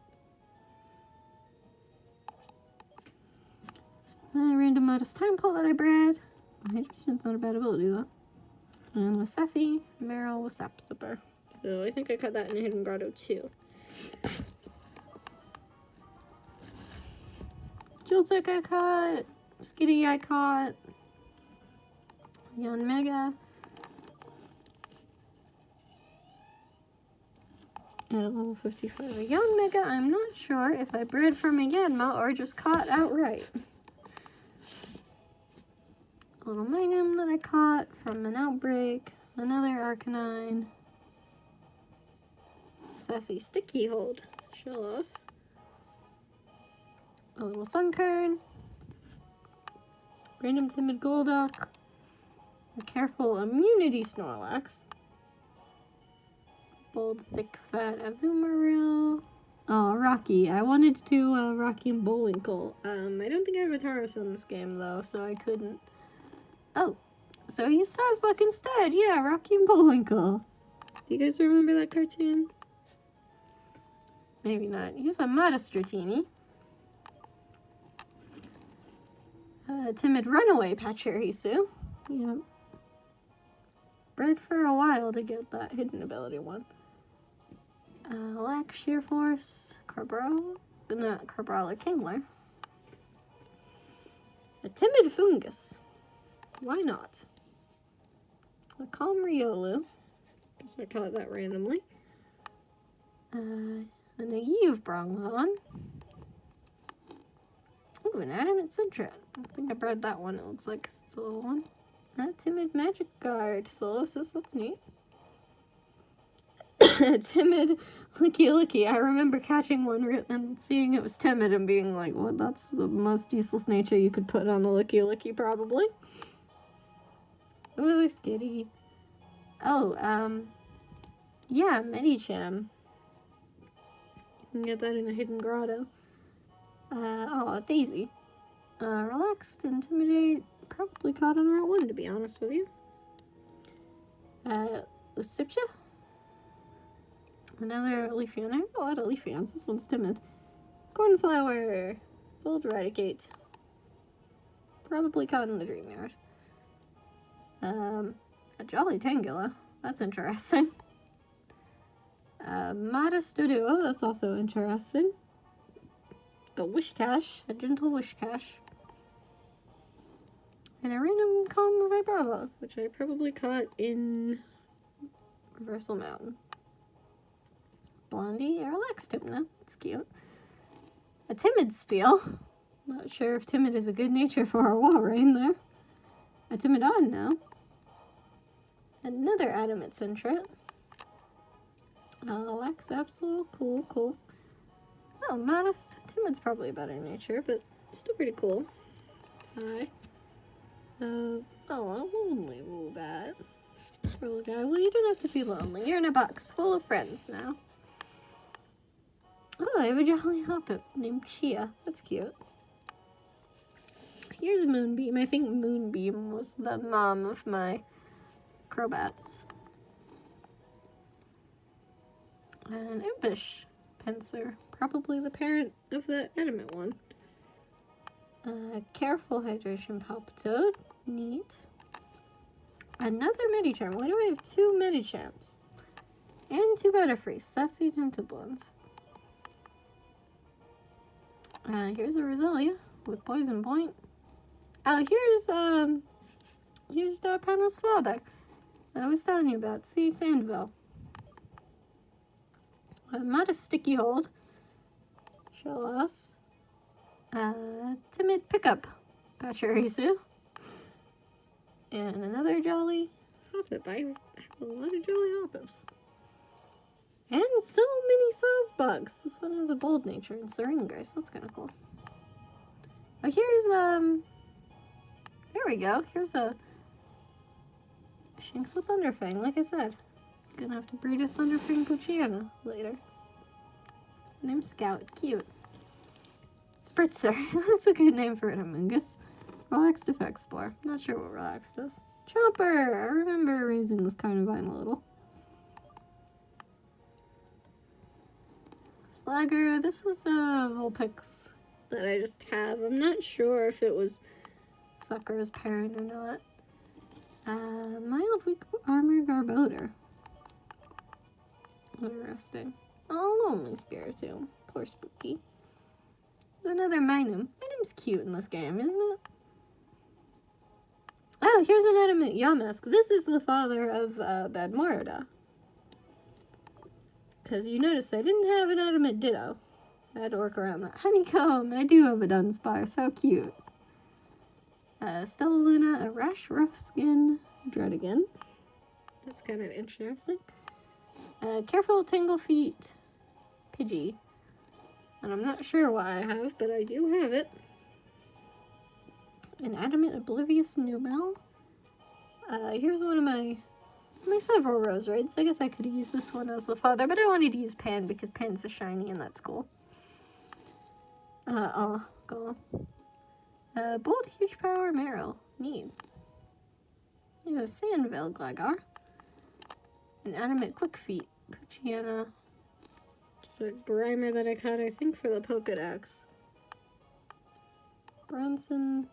Random Modest Time Pull that I bred. Hydration's not a bad ability though. And with Sassy, Meryl with Sap Zipper. So I think I caught that in a Hidden Grotto too. Joltik I caught. Skitty I caught. Yon Mega. At level 55. A Young Mega, I'm not sure if I bred from a Yanma or just caught outright. A little Minun that I caught from an Outbreak. Another Arcanine. Sassy Sticky Hold. Shellos. A little Sunkern. Random Timid Golduck. A Careful Immunity Snorlax. Bold, Thick, Fat Azumarill. Oh, Rocky. I wanted to do Rocky and Bullwinkle. I don't think I have a Tauros in this game, though, so I couldn't. Oh, So he used Buck instead. Yeah, Rocky and Bullwinkle. Do you guys remember that cartoon? Maybe not. He was a Modestratini. Timid runaway Pachirisu. Yep. Bred for a while to get that hidden ability one. Lack, Sheer Force, Carbro, but not Carbral or Kingler. A timid Fungus. Why not? A calm Riolu. Guess I caught that randomly. A naive Bronzong. Ooh, an adamant Centret. I think I bred that one. It looks like it's a little one. A timid Magikarp. Solosis, that's neat. Timid Licky. I remember catching one and seeing it was timid and being like, what? That's the most useless nature you could put on a Licky, probably. Ooh, there's Skitty. Oh, yeah, Medicham. You can get that in a hidden grotto. Daisy. Relaxed, Intimidate. Probably caught on Route 1, to be honest with you. Usipcha? Another Leafeon. I have a lot of Leafeons. This one's timid. Cornflower. Bold Eradicate. Probably caught in the Dream Yard. A Jolly Tangela. That's interesting. Modest Duo. That's also interesting. A Wishcash. A gentle Wishcash. And a random Calm Vibrava, which I probably caught in Reversal Mountain. Blondie, a relaxed Hypno. It's cute. A timid Spiel. Not sure if timid is a good nature for our Walrein there. A Timidon now. Another Adamant Centret. Lax Absol. Cool. Oh, modest. Timid's probably a better nature, but still pretty cool. Hi. A lonely Woobat. Little guy. Well, you don't have to be lonely. You're in a box full of friends now. Oh, I have a Jolly Hoppip named Chia. That's cute. Here's Moonbeam. I think Moonbeam was the mom of my Crobats. An Impish Pinsir. Probably the parent of the Adamant one. Careful Hydration Palpitoad. Neat. Another Medicham. Why do I have 2 Medichams? And 2 Butterfree. Sassy Tinted ones. Here's a Roselia with Poison Point. Oh, here's Darpana's father that I was telling you about. See, Sandville. A modest Sticky Hold. Shellos. Timid Pickup. Pachirisu. And another Jolly Hoppip. I have a lot of Jolly Hoppips. And so many Sawsbugs. This one has a bold nature and Syringa, so that's kind of cool. Oh, here's, there we go. Here's a Shinx with Thunderfang, like I said. Gonna have to breed a Thunderfang Poochyena later. Name's Scout. Cute. Spritzer. That's a good name for an Amoonguss. Relaxed Effect Spore. Not sure what Relaxed does. Chomper! I remember raising this Carnivine a little. Slugger. This is the Vulpix that I just have. I'm not sure if it was Sucker's parent or not. Mild Weak Armor Garbodor. Interesting. Oh, Lonely Spiritomb. Poor Spooky. There's another Minun. Minun's cute in this game, isn't it? Oh, here's an Adamant Yamask. This is the father of Badmorida. Because you notice I didn't have an Adamant Ditto. So I had to work around that. Honeycomb. I do have a Dunsparce. So cute. Stella Luna, a Rash Rough Skin Dreadigan. That's kind of interesting. Careful Tangle Feet Pidgey. And I'm not sure why I have, but I do have it. An Adamant Oblivious Numel. Here's one of my several Rose Raids. I guess I could have used this one as the father, but I wanted to use Pan because Pan's a shiny and that's cool. Go on. Bold Huge Power Meryl. Neat. You know, Sandville Gligar. An Animate Quick Feet. Poochyena. Just a Grimer that I caught, I think, for the Pokedex. Bronson.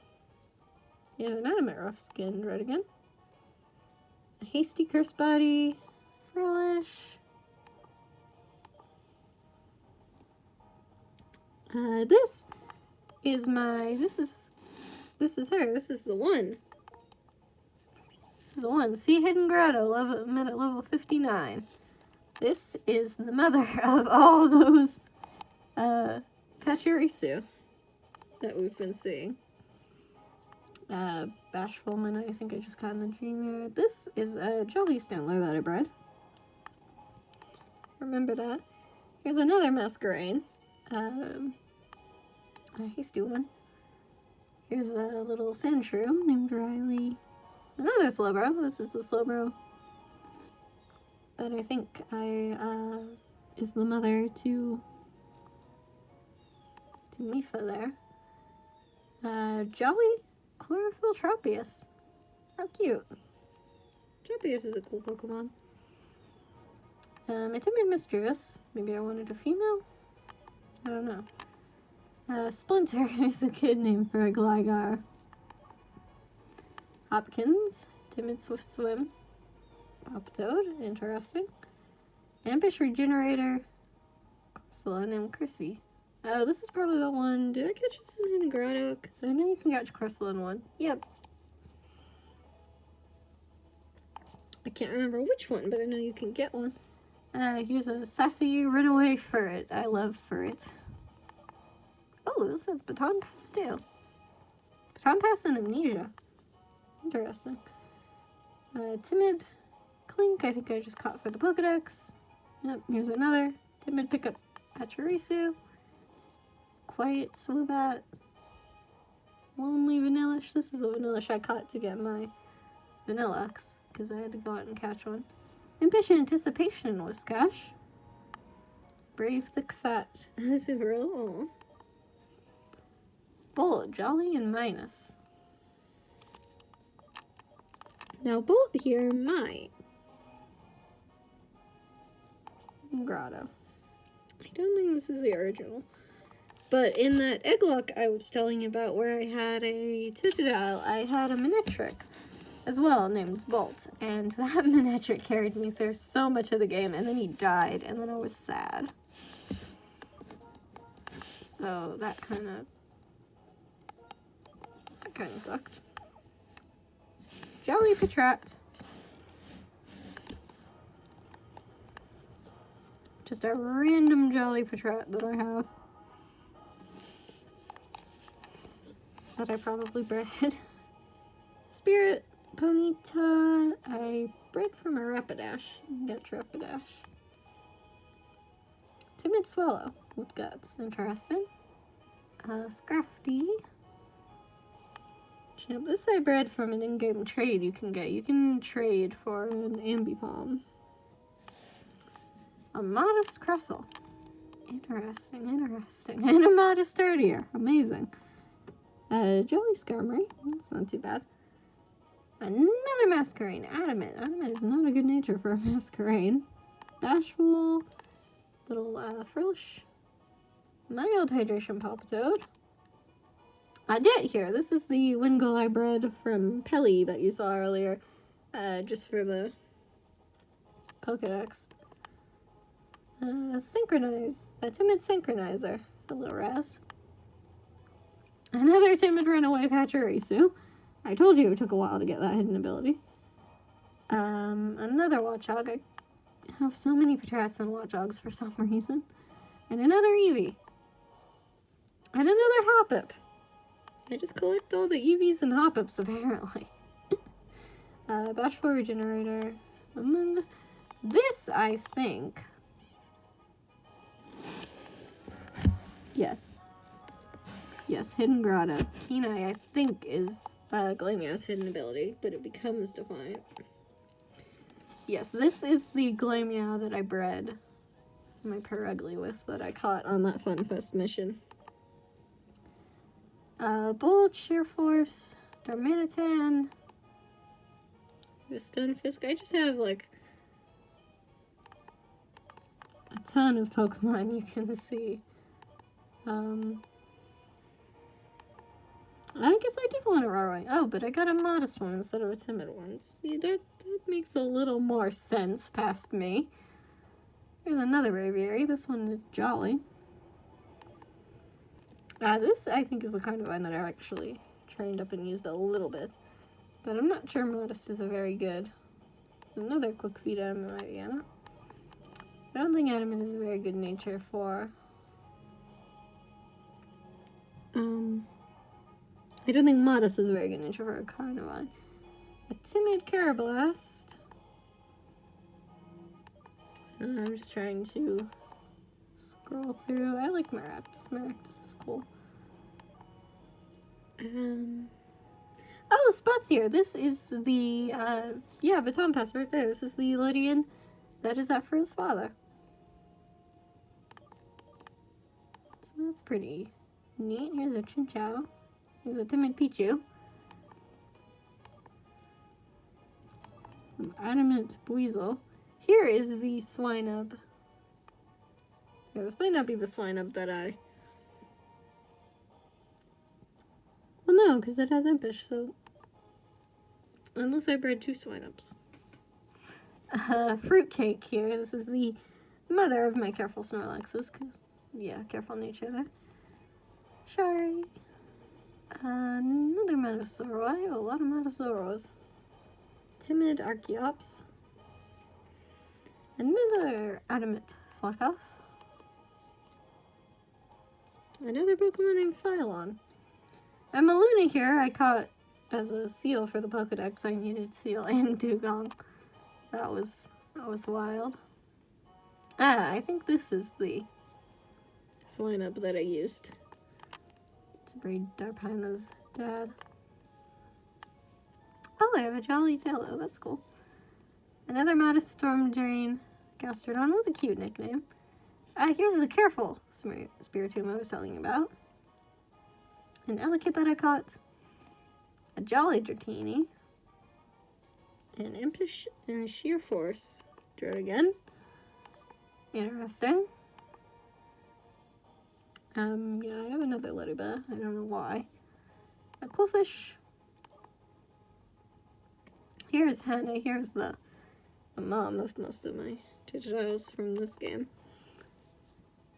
Yeah, an Animate Rough Skin, right again. A Hasty Curse Body. Frillish. This is my, this is her, this is the one. This is the one. See Hidden Grotto, I'm at level 59. This is the mother of all those, Pachirisu that we've been seeing. Bashfulman, I think I just caught in the dream here. This is a Jolly Stantler that I bred. Remember that. Here's another Masquerain. A hasty one. Here's a little Sandshrew named Riley. Another Slowbro. This is the Slowbro that I think is the mother to Mifa there. Jolly Chlorophyll Tropius. How cute. Tropius is a cool Pokemon. A timid mischievous. Maybe I wanted a female? I don't know. Splinter is a kid name for a Gligar. Hopkins, timid swift swim. Poptoad, interesting. Ambush Regenerator. Corsola named Chrissy. Oh, this is probably the one. Did I catch this in Hidden Grotto? Because I know you can catch Corsola in one. Yep. I can't remember which one, but I know you can get one. Here's a sassy runaway ferret. I love ferrets. Oh, this has Baton Pass too. Baton Pass and Amnesia. Interesting. Timid Clink, I think I just caught for the Pokedex. Yep, here's another. Timid Pickup Pachirisu. Quiet Swoobat. Lonely Vanillish. This is the Vanillish I caught to get my Vanilluxe, because I had to go out and catch one. Impatient Anticipation, Whiskash. Brave, Thick, Fat. Super old. Bolt, Jolly, and Minus. Now, Bolt here might. Grotto. I don't think this is the original. But in that Egglock I was telling you about where I had a Totodile, I had a Manectric as well named Bolt. And that Manectric carried me through so much of the game, and then he died, and then I was sad. So that kind of sucked. Jolly Patrat. Just a random Jolly Patrat that I have. That I probably bred. Spirit Ponyta. I bred from a Rapidash. Get Rapidash. Timid Swallow with guts. Interesting. Scrafty. Yep, this I bred from an in-game trade you can get. You can trade for an Ambipom. A Modest Cressel. Interesting, interesting. And a Modest Sturdier. Amazing. Jolly Skarmory. That's not too bad. Another Masquerain. Adamant. Adamant is not a good nature for a Masquerain. Bashful. Little Frillish. Mild Hydration Palpitoad. I did here. This is the Wingull I bred from Pelly that you saw earlier. Just for the Pokedex. Synchronize. A Timid Synchronizer. Hello, Raz. Another Timid Runaway Pachirisu. I told you it took a while to get that hidden ability. Another Watchog. I have so many Patrats and Watchogs for some reason. And another Eevee. And another Hoppip. I just collect all the Eevees and Hoppips, apparently. Bashful Regenerator. Among Us. This, I think... Yes. Yes, Hidden Grotto. Kenai, I think, is Glameow's hidden ability, but it becomes Defiant. Yes, this is the Glameow that I bred my Perugly with that I caught on that Funfest mission. Bolt, Sheer Force, Darmanitan, a Stunfisk. I just have like a ton of Pokemon you can see. I guess I did want a raw one. Oh, but I got a modest one instead of a timid one. See, that makes a little more sense past me. Here's another Braviary. This one is Jolly. This, I think, is the kind of one that I actually trained up and used a little bit. But I'm not sure Modest is a very good. Another quick feed Adamant Mariana. I don't think Adamant is a very good nature for... I don't think Modest is a very good nature for a Carnivore. A timid Carablast. I'm just trying to scroll through. I like Maractus. Maractus is cool. Oh, Spot's here. This is the, yeah, Baton Pass right there. This is the Lydian that is out for his father. So that's pretty neat. Here's a Chinchou. Here's a timid Pichu. An Adamant Buizel. Here is the Swinub. Yeah, this might not be the Swinub that I... Well, no, because it has Impish, so... Unless I bred 2 Swinubs. Fruitcake here. This is the mother of my careful Snorlaxes, because, yeah, careful nature there. Sorry. Another Metasauro. I have a lot of Metasauros. Timid Archeops. Another Adamant Slackoth. Another Pokemon named Phylon. And Maluna here I caught as a seal for the Pokedex. I needed seal and Dugong. That was wild. I think this is the Swinub that I used to breed Darpana's dad. Oh, I have a Jolly Taillow. That's cool. Another Modest Storm Drain Gastrodon with a cute nickname. Here's the careful Spiritomb I was telling you about. An Elekid that I caught. A Jolly Dratini. An Impish and Sheer Force Drotigan. Interesting. Yeah, I have another Letterba. I don't know why. A Qwilfish. Here's Hannah. Here's the mom of most of my Digitiles from this game.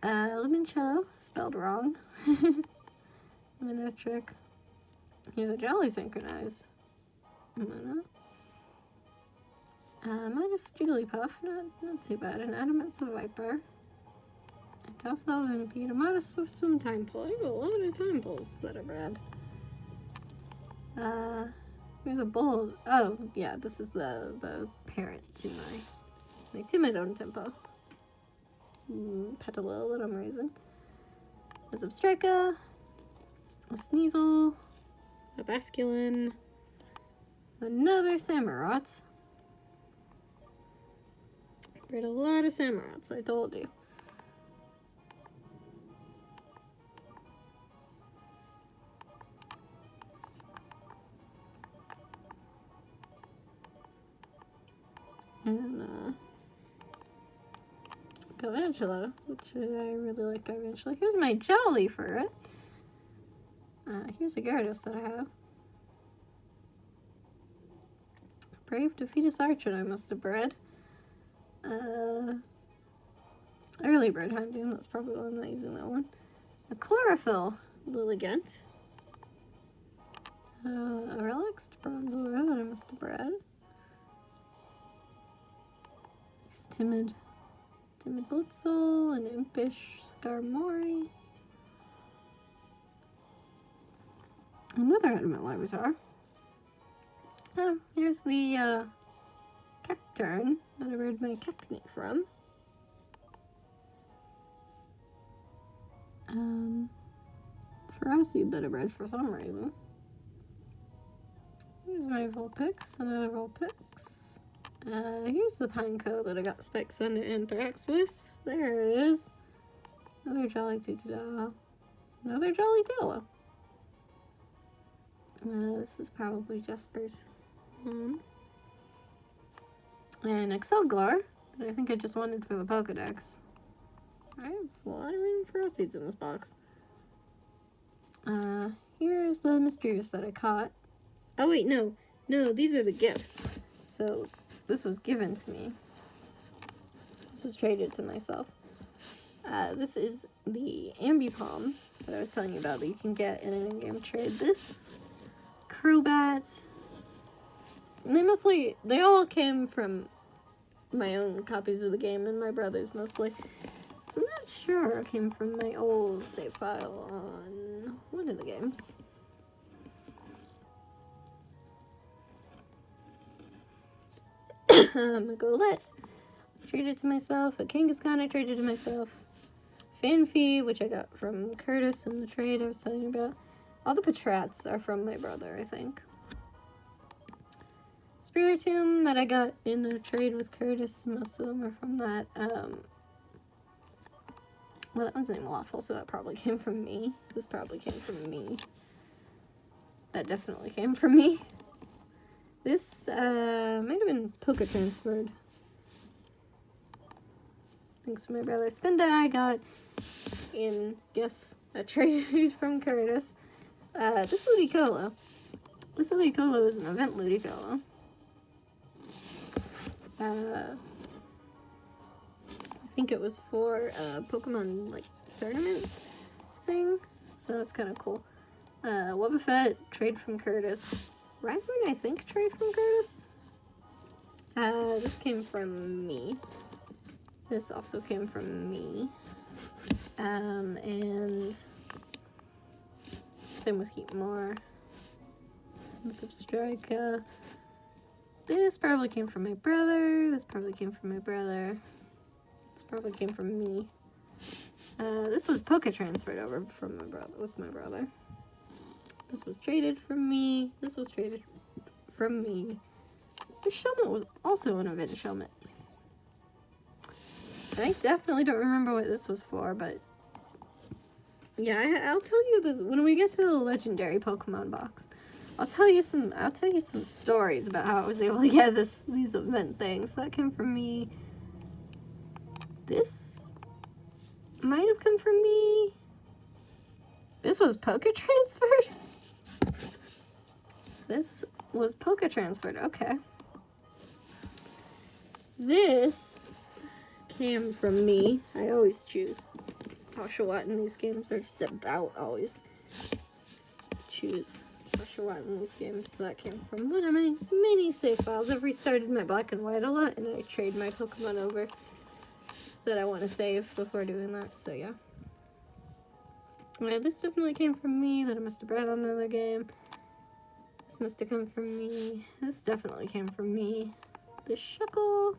Limoncello, spelled wrong. Minitrick. Here's a Jolly Synchronize. Modest Jigglypuff, not too bad. An Adamant Viper. A Toussaint Venipede, a Modest Swift Swim Time Pull. I have a lot of time pulls that are bad. Here's a Bull. Oh, yeah, this is the parent to my timid own tempo. Petalil that I'm raising. A Zebstrika, a Sneasel, a Basculin, another Samurott. I bred a lot of Samurotts, I told you. And, Garvantula, which I really like Garvantula. Here's my Jolly for it. Here's a Gyarados that I have. Brave Defeatus Archer I must have bred. Early bred Houndoom, that's probably why I'm not using that one. A Chlorophyll Lilligant. A Relaxed Bronzor that I must have bred. Timid Blitzel, an Impish Skarmory. Another Adamant Larvitar. Oh, here's the Cacturn that I bred my Cacnate from. Ferocity that I bred for some reason. Here's my Vulpix, another Vulpix. Here's the Pineco that I got Specs under Anthrax with. There it is. Another Jolly Totodile. Another Jolly Taillow. This is probably Jesper's. And Excelgar, that I think I just wanted for the Pokedex. I have a lot of room for seeds in this box. Here's the Mysterious that I caught. Oh wait, no, these are the gifts. So this was given to me. This was traded to myself. This is the Ambipom that I was telling you about that you can get in an in-game trade. This Crobat, they all came from my own copies of the game and my brother's mostly. So I'm not sure it came from my old save file on one of the games. A Golett, traded to myself. A Kangaskhan I traded to myself. Fanfy, which I got from Curtis in the trade I was telling you about. All the Patrats are from my brother, I think. Spiritomb that I got in a trade with Curtis, most of them are from that. Well, that one's named Waffle, so that probably came from me. This probably came from me. That definitely came from me. This might have been Poke transferred. Thanks to my brother. Spinda I got in, guess, a trade from Curtis. This Ludicolo. This Ludicolo is an event Ludicolo. I think it was for a Pokemon, like, tournament thing. So that's kind of cool. Wobbuffet, trade from Curtis. Rhyhorn, I think, trade from Curtis. This came from me. This also came from me. And same with Heatmore. And Substrika. This probably came from my brother. This probably came from my brother. This probably came from me. This was Poke transferred over from my brother with my brother. This was traded from me. This was traded from me. This Shelmet was also an event Shelmet. I definitely don't remember what this was for, but yeah, I'll tell you this when we get to the legendary Pokemon box. I'll tell you some stories about how I was able to get these event things. That came from me. This might have come from me. This was Poke transferred. This was Poke transferred. Okay. This came from me. I always choose Oshawott in these games, or just about always choose Oshawott in these games. So that came from one of my many save files. I've restarted my Black and White a lot, and I trade my Pokemon over that I want to save before doing that, so yeah. Yeah, this definitely came from me, that I must have bred on another game. This must have come from me. This definitely came from me. The Shuckle.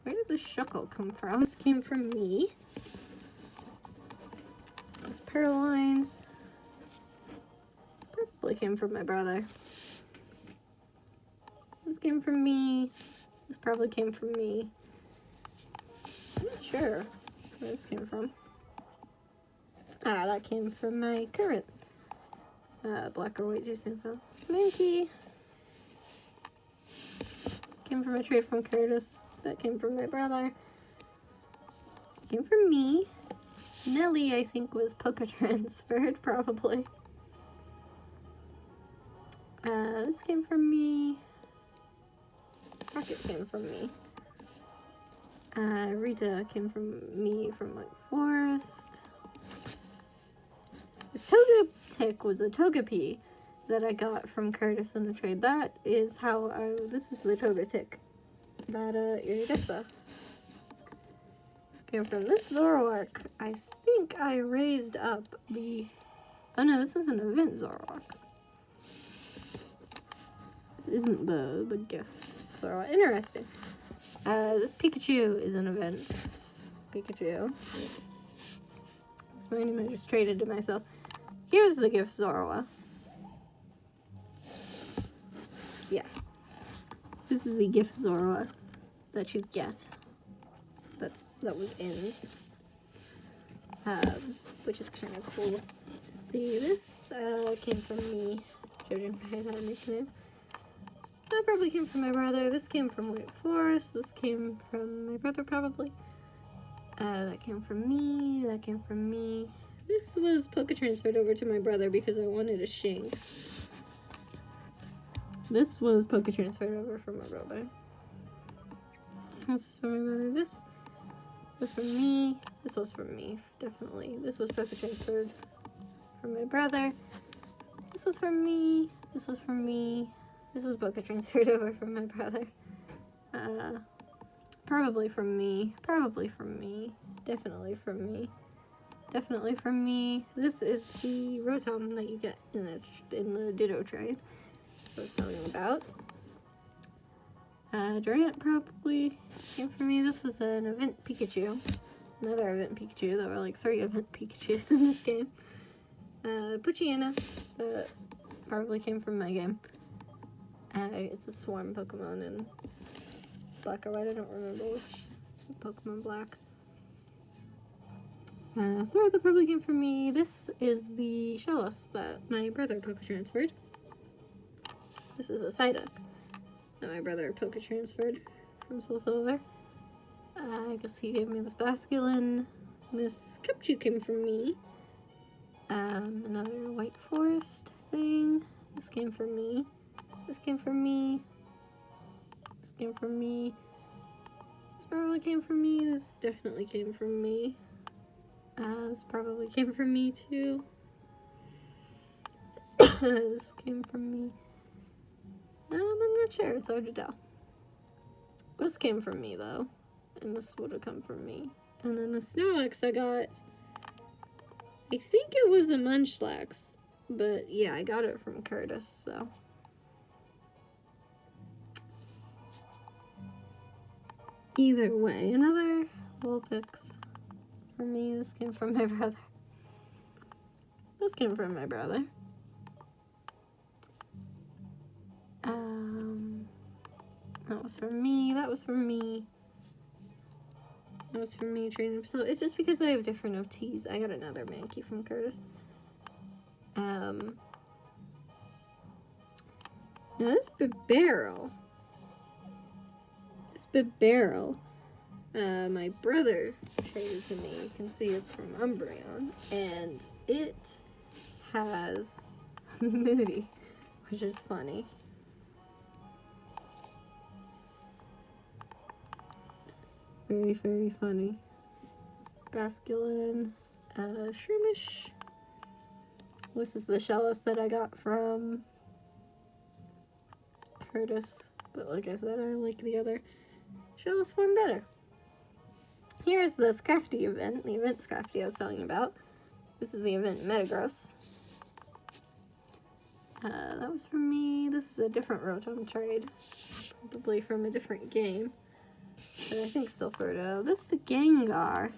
Where did the Shuckle come from? This came from me. This Purloin probably came from my brother. This came from me. This probably came from me. I'm not sure where this came from. That came from my current Black or White juice info. Mankey. Came from a trade from Curtis. That came from my brother. Came from me. Nelly, I think, was Poke transferred, probably. This came from me. Rocket came from me. Rita came from me from like Forest. This Togetic was a Togepi that I got from Curtis in a trade. That is how this is the Togetic that Iridessa came from. This Zoroark, I think I raised up the... Oh no, this is an event Zoroark. This isn't the gift Zoroark. Interesting. This Pikachu is an event Pikachu. This mine I just traded to myself. Here's the gift Zorua. Yeah. This is the gift Zorua that you get. That was ins. Which is kind of cool to see. This came from me, judging by that nickname. That probably came from my brother. This came from White Forest. This came from my brother, probably. That came from me. That came from me. This was transferred over to my brother because I wanted a Shinx. This was transferred over from my brother. This is from my brother. This was from me. This was from me, definitely. This was transferred from my brother. This was from me. This was from me. This was transferred over from my brother. Probably from me. Probably from me. Definitely from me. Definitely from me. This is the Rotom that you get in the Ditto trade I was telling you about. Dragonite probably came from me. This was an event Pikachu. Another event Pikachu. There were like 3 event Pikachus in this game. Poochyena, that probably came from my game. It's a swarm Pokemon in Black or White. I don't remember which Pokemon Black. Third that probably came from me. This is the Shellos that my brother transferred. This is a Psyduck that my brother transferred from Soul Silver. I guess he gave me this Basculin. This Cupchew came from me. Another White Forest thing. This came from me. This came from me. This came from me. This probably came from me. This definitely came from me. This probably came from me too. This came from me. I'm not sure. It's hard to tell. This came from me though, and this would have come from me. And then the Snorlax I got, I think it was a Munchlax, but yeah, I got it from Curtis, so. Either way, another Vulpix for me. This came from my brother. This came from my brother. That was from me. That was from me. That was from me training. So it's just because I have different OTs. I got another Mankey from Curtis. Now this Bibarel. My brother traded to me. You can see it's from Umbreon, and it has Moody, which is funny. Very, very funny. Basculin, Shroomish. This is the Shellos that I got from Curtis, but like I said, I like the other Shellos form better. Here's the Scrafty event, the event Scrafty I was telling you about. This is the event Metagross. That was from me. This is a different Rotom trade, probably from a different game, but I think still Frodo. This is a Gengar.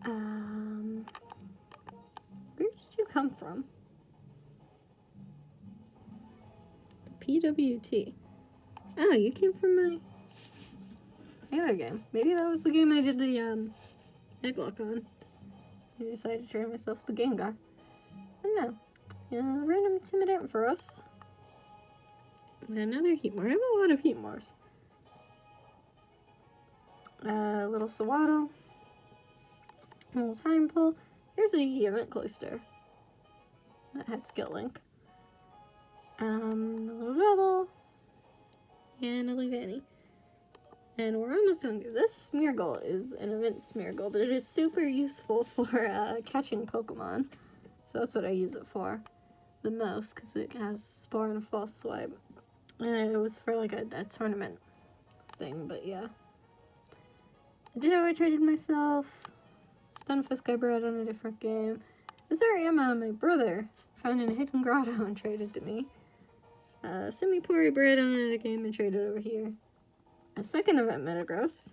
Where did you come from? PWT. Oh, you came from my other game. Maybe that was the game I did the Egglocke on. I decided to trade myself the Gengar. I don't know. Random Intimidant for us. And another Heatmor. I have a lot of Heatmors. Little Sawaddle. Little Time Pull. Here's the Event Cloister that had Skill Link. A little Double. And a Leafeon. And we're almost done here. This Smeargle is an event Smeargle, but it is super useful for catching Pokemon. So that's what I use it for the most, because it has Spore and a False Swipe. And it was for like a tournament thing, but yeah. I traded myself. Stunfisk I bred on a different game. This Ariema, my brother, found in a hidden grotto and traded to me. Simipour I bred on another game and traded over here. A second event Metagross.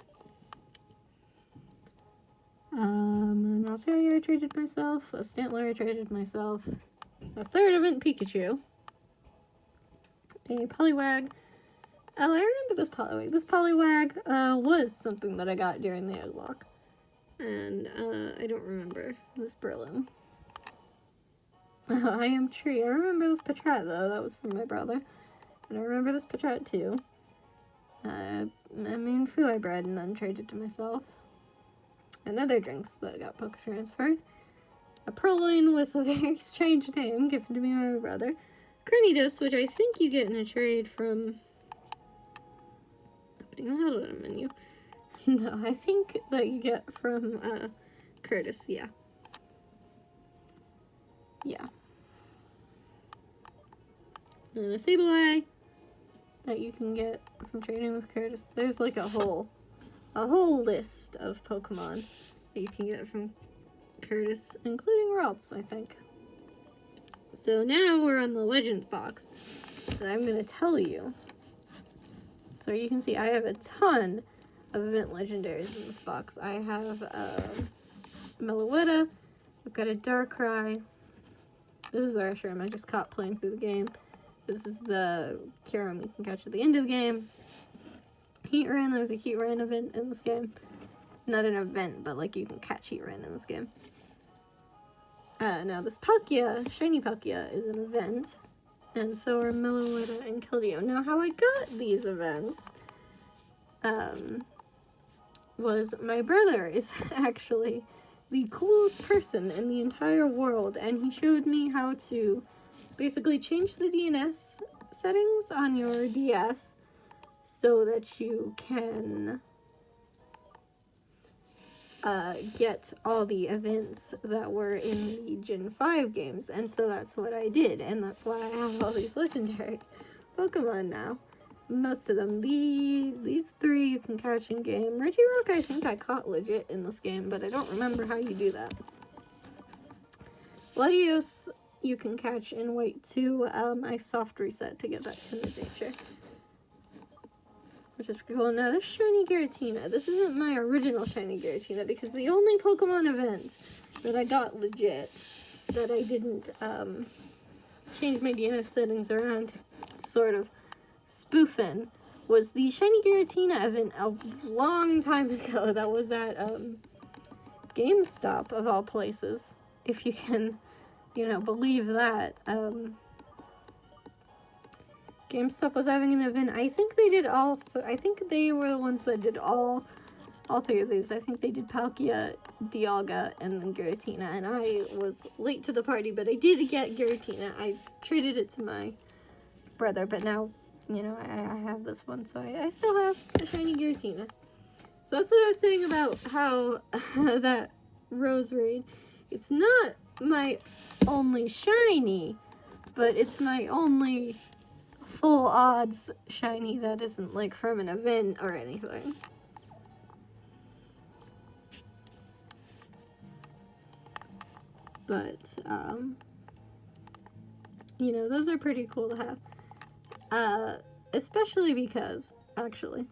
An Altaria I traded myself. A Stantler I traded myself. A third event Pikachu. A Poliwag. Oh, I remember this Poliwag. This Poliwag was something that I got during the Egglocke. And I don't remember this Berlin. I Am Tree. I remember this Patrat though. That was from my brother. And I remember this Pachot too. I mean, Fu I bred and then traded to myself. And other drinks that got Poke transferred. A Purloin with a very strange name given to me by my brother. Cranidos, which I think you get in a trade from... Opening a little menu. No, I think that you get from Curtis, yeah. Yeah. And a Sableye that you can get from trading with Curtis. There's like a whole list of Pokemon that you can get from Curtis, including Ralts, I think. So now we're on the Legends box that I'm going to tell you. So you can see I have a ton of event legendaries in this box. I have Meloetta, I've got a Darkrai. This is the Reshiram I just caught playing through the game. This is the Kyurem you can catch at the end of the game. Heatran, there's a Heatran event in this game. Not an event, but like you can catch Heatran in this game. Now this Palkia, Shiny Palkia, is an event. And so are Meloetta and Keldeo. Now how I got these events was my brother is actually the coolest person in the entire world, and he showed me how to basically change the DNS settings on your DS so that you can get all the events that were in the Gen 5 games, and so that's what I did, and that's why I have all these legendary Pokemon now. Most of them. These three you can catch in game. Regirock I think I caught legit in this game, but I don't remember how you do that. Latios you can catch in White 2. I soft reset to get that Timid Nature, which is pretty cool. Now this Shiny Giratina, this isn't my original Shiny Giratina because the only Pokemon event that I got legit that I didn't change my DNS settings around to sort of spoofing was the Shiny Giratina event a long time ago. That was at GameStop of all places, if you can, you know, believe that. GameStop was having an event. I think they did I think they were the ones that did all three of these. I think they did Palkia, Dialga, and then Giratina. And I was late to the party, but I did get Giratina. I traded it to my brother, but now, you know, I have this one, so I still have a Shiny Giratina. So that's what I was saying about how that Rose Raid, it's not my only shiny, but it's my only full odds shiny that isn't like from an event or anything. But you know, those are pretty cool to have. Especially because, actually,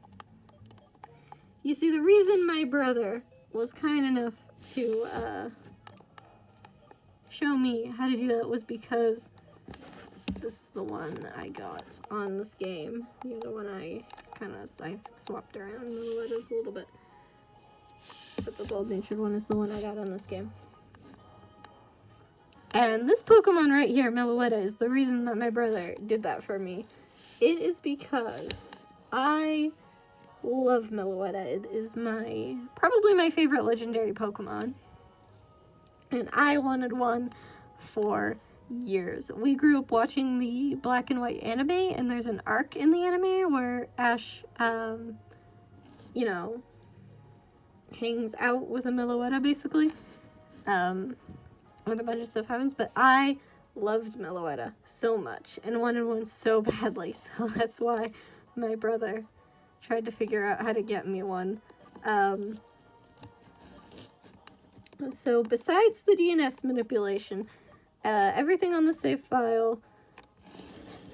you see, the reason my brother was kind enough to show me how to do that was because this is the one I got on this game. The other one I swapped around the letters a little bit. But the Gold Natured one is the one I got on this game. And this Pokemon right here, Meloetta, is the reason that my brother did that for me. It is because I love Meloetta. It is probably my favorite legendary Pokemon. And I wanted one for years. We grew up watching the Black and White anime, and there's an arc in the anime where Ash, you know, hangs out with a Meloetta, basically. When a bunch of stuff happens, but I loved Meloetta so much and wanted one so badly, so that's why my brother tried to figure out how to get me one. So besides the DNS manipulation, everything on the save file,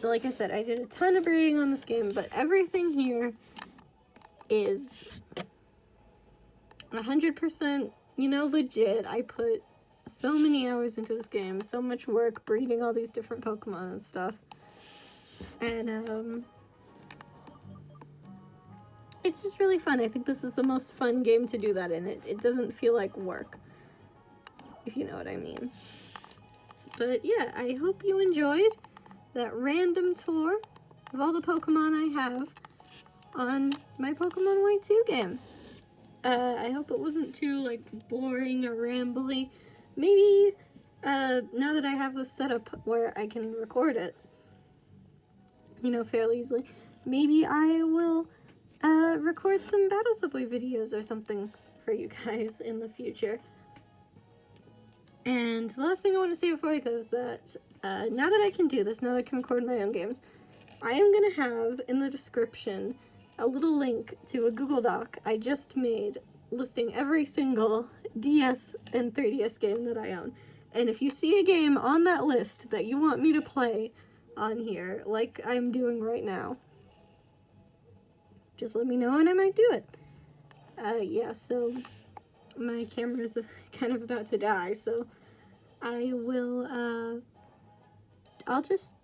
like I said, I did a ton of breeding on this game, but everything here is 100%, you know, legit. I put so many hours into this game, so much work breeding all these different Pokemon and stuff. And, it's just really fun. I think this is the most fun game to do that in. It doesn't feel like work, if you know what I mean. But yeah, I hope you enjoyed that random tour of all the Pokemon I have on my Pokemon White 2 game. I hope it wasn't too, like, boring or rambly. Maybe, now that I have this set up where I can record it, you know, fairly easily, maybe I will, record some Battle Subway videos or something for you guys in the future. And the last thing I want to say before I go is that, now that I can do this, now that I can record my own games, I am going to have in the description a little link to a Google Doc I just made listing every single DS and 3DS game that I own. And if you see a game on that list that you want me to play on here, like I'm doing right now, just let me know and I might do it. Yeah, so my camera's kind of about to die, so I will, I'll just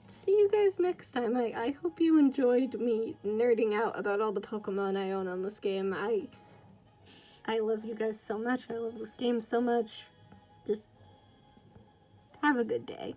see you guys next time. I hope you enjoyed me nerding out about all the Pokemon I own on this game. I love you guys so much. I love this game so much. Just have a good day.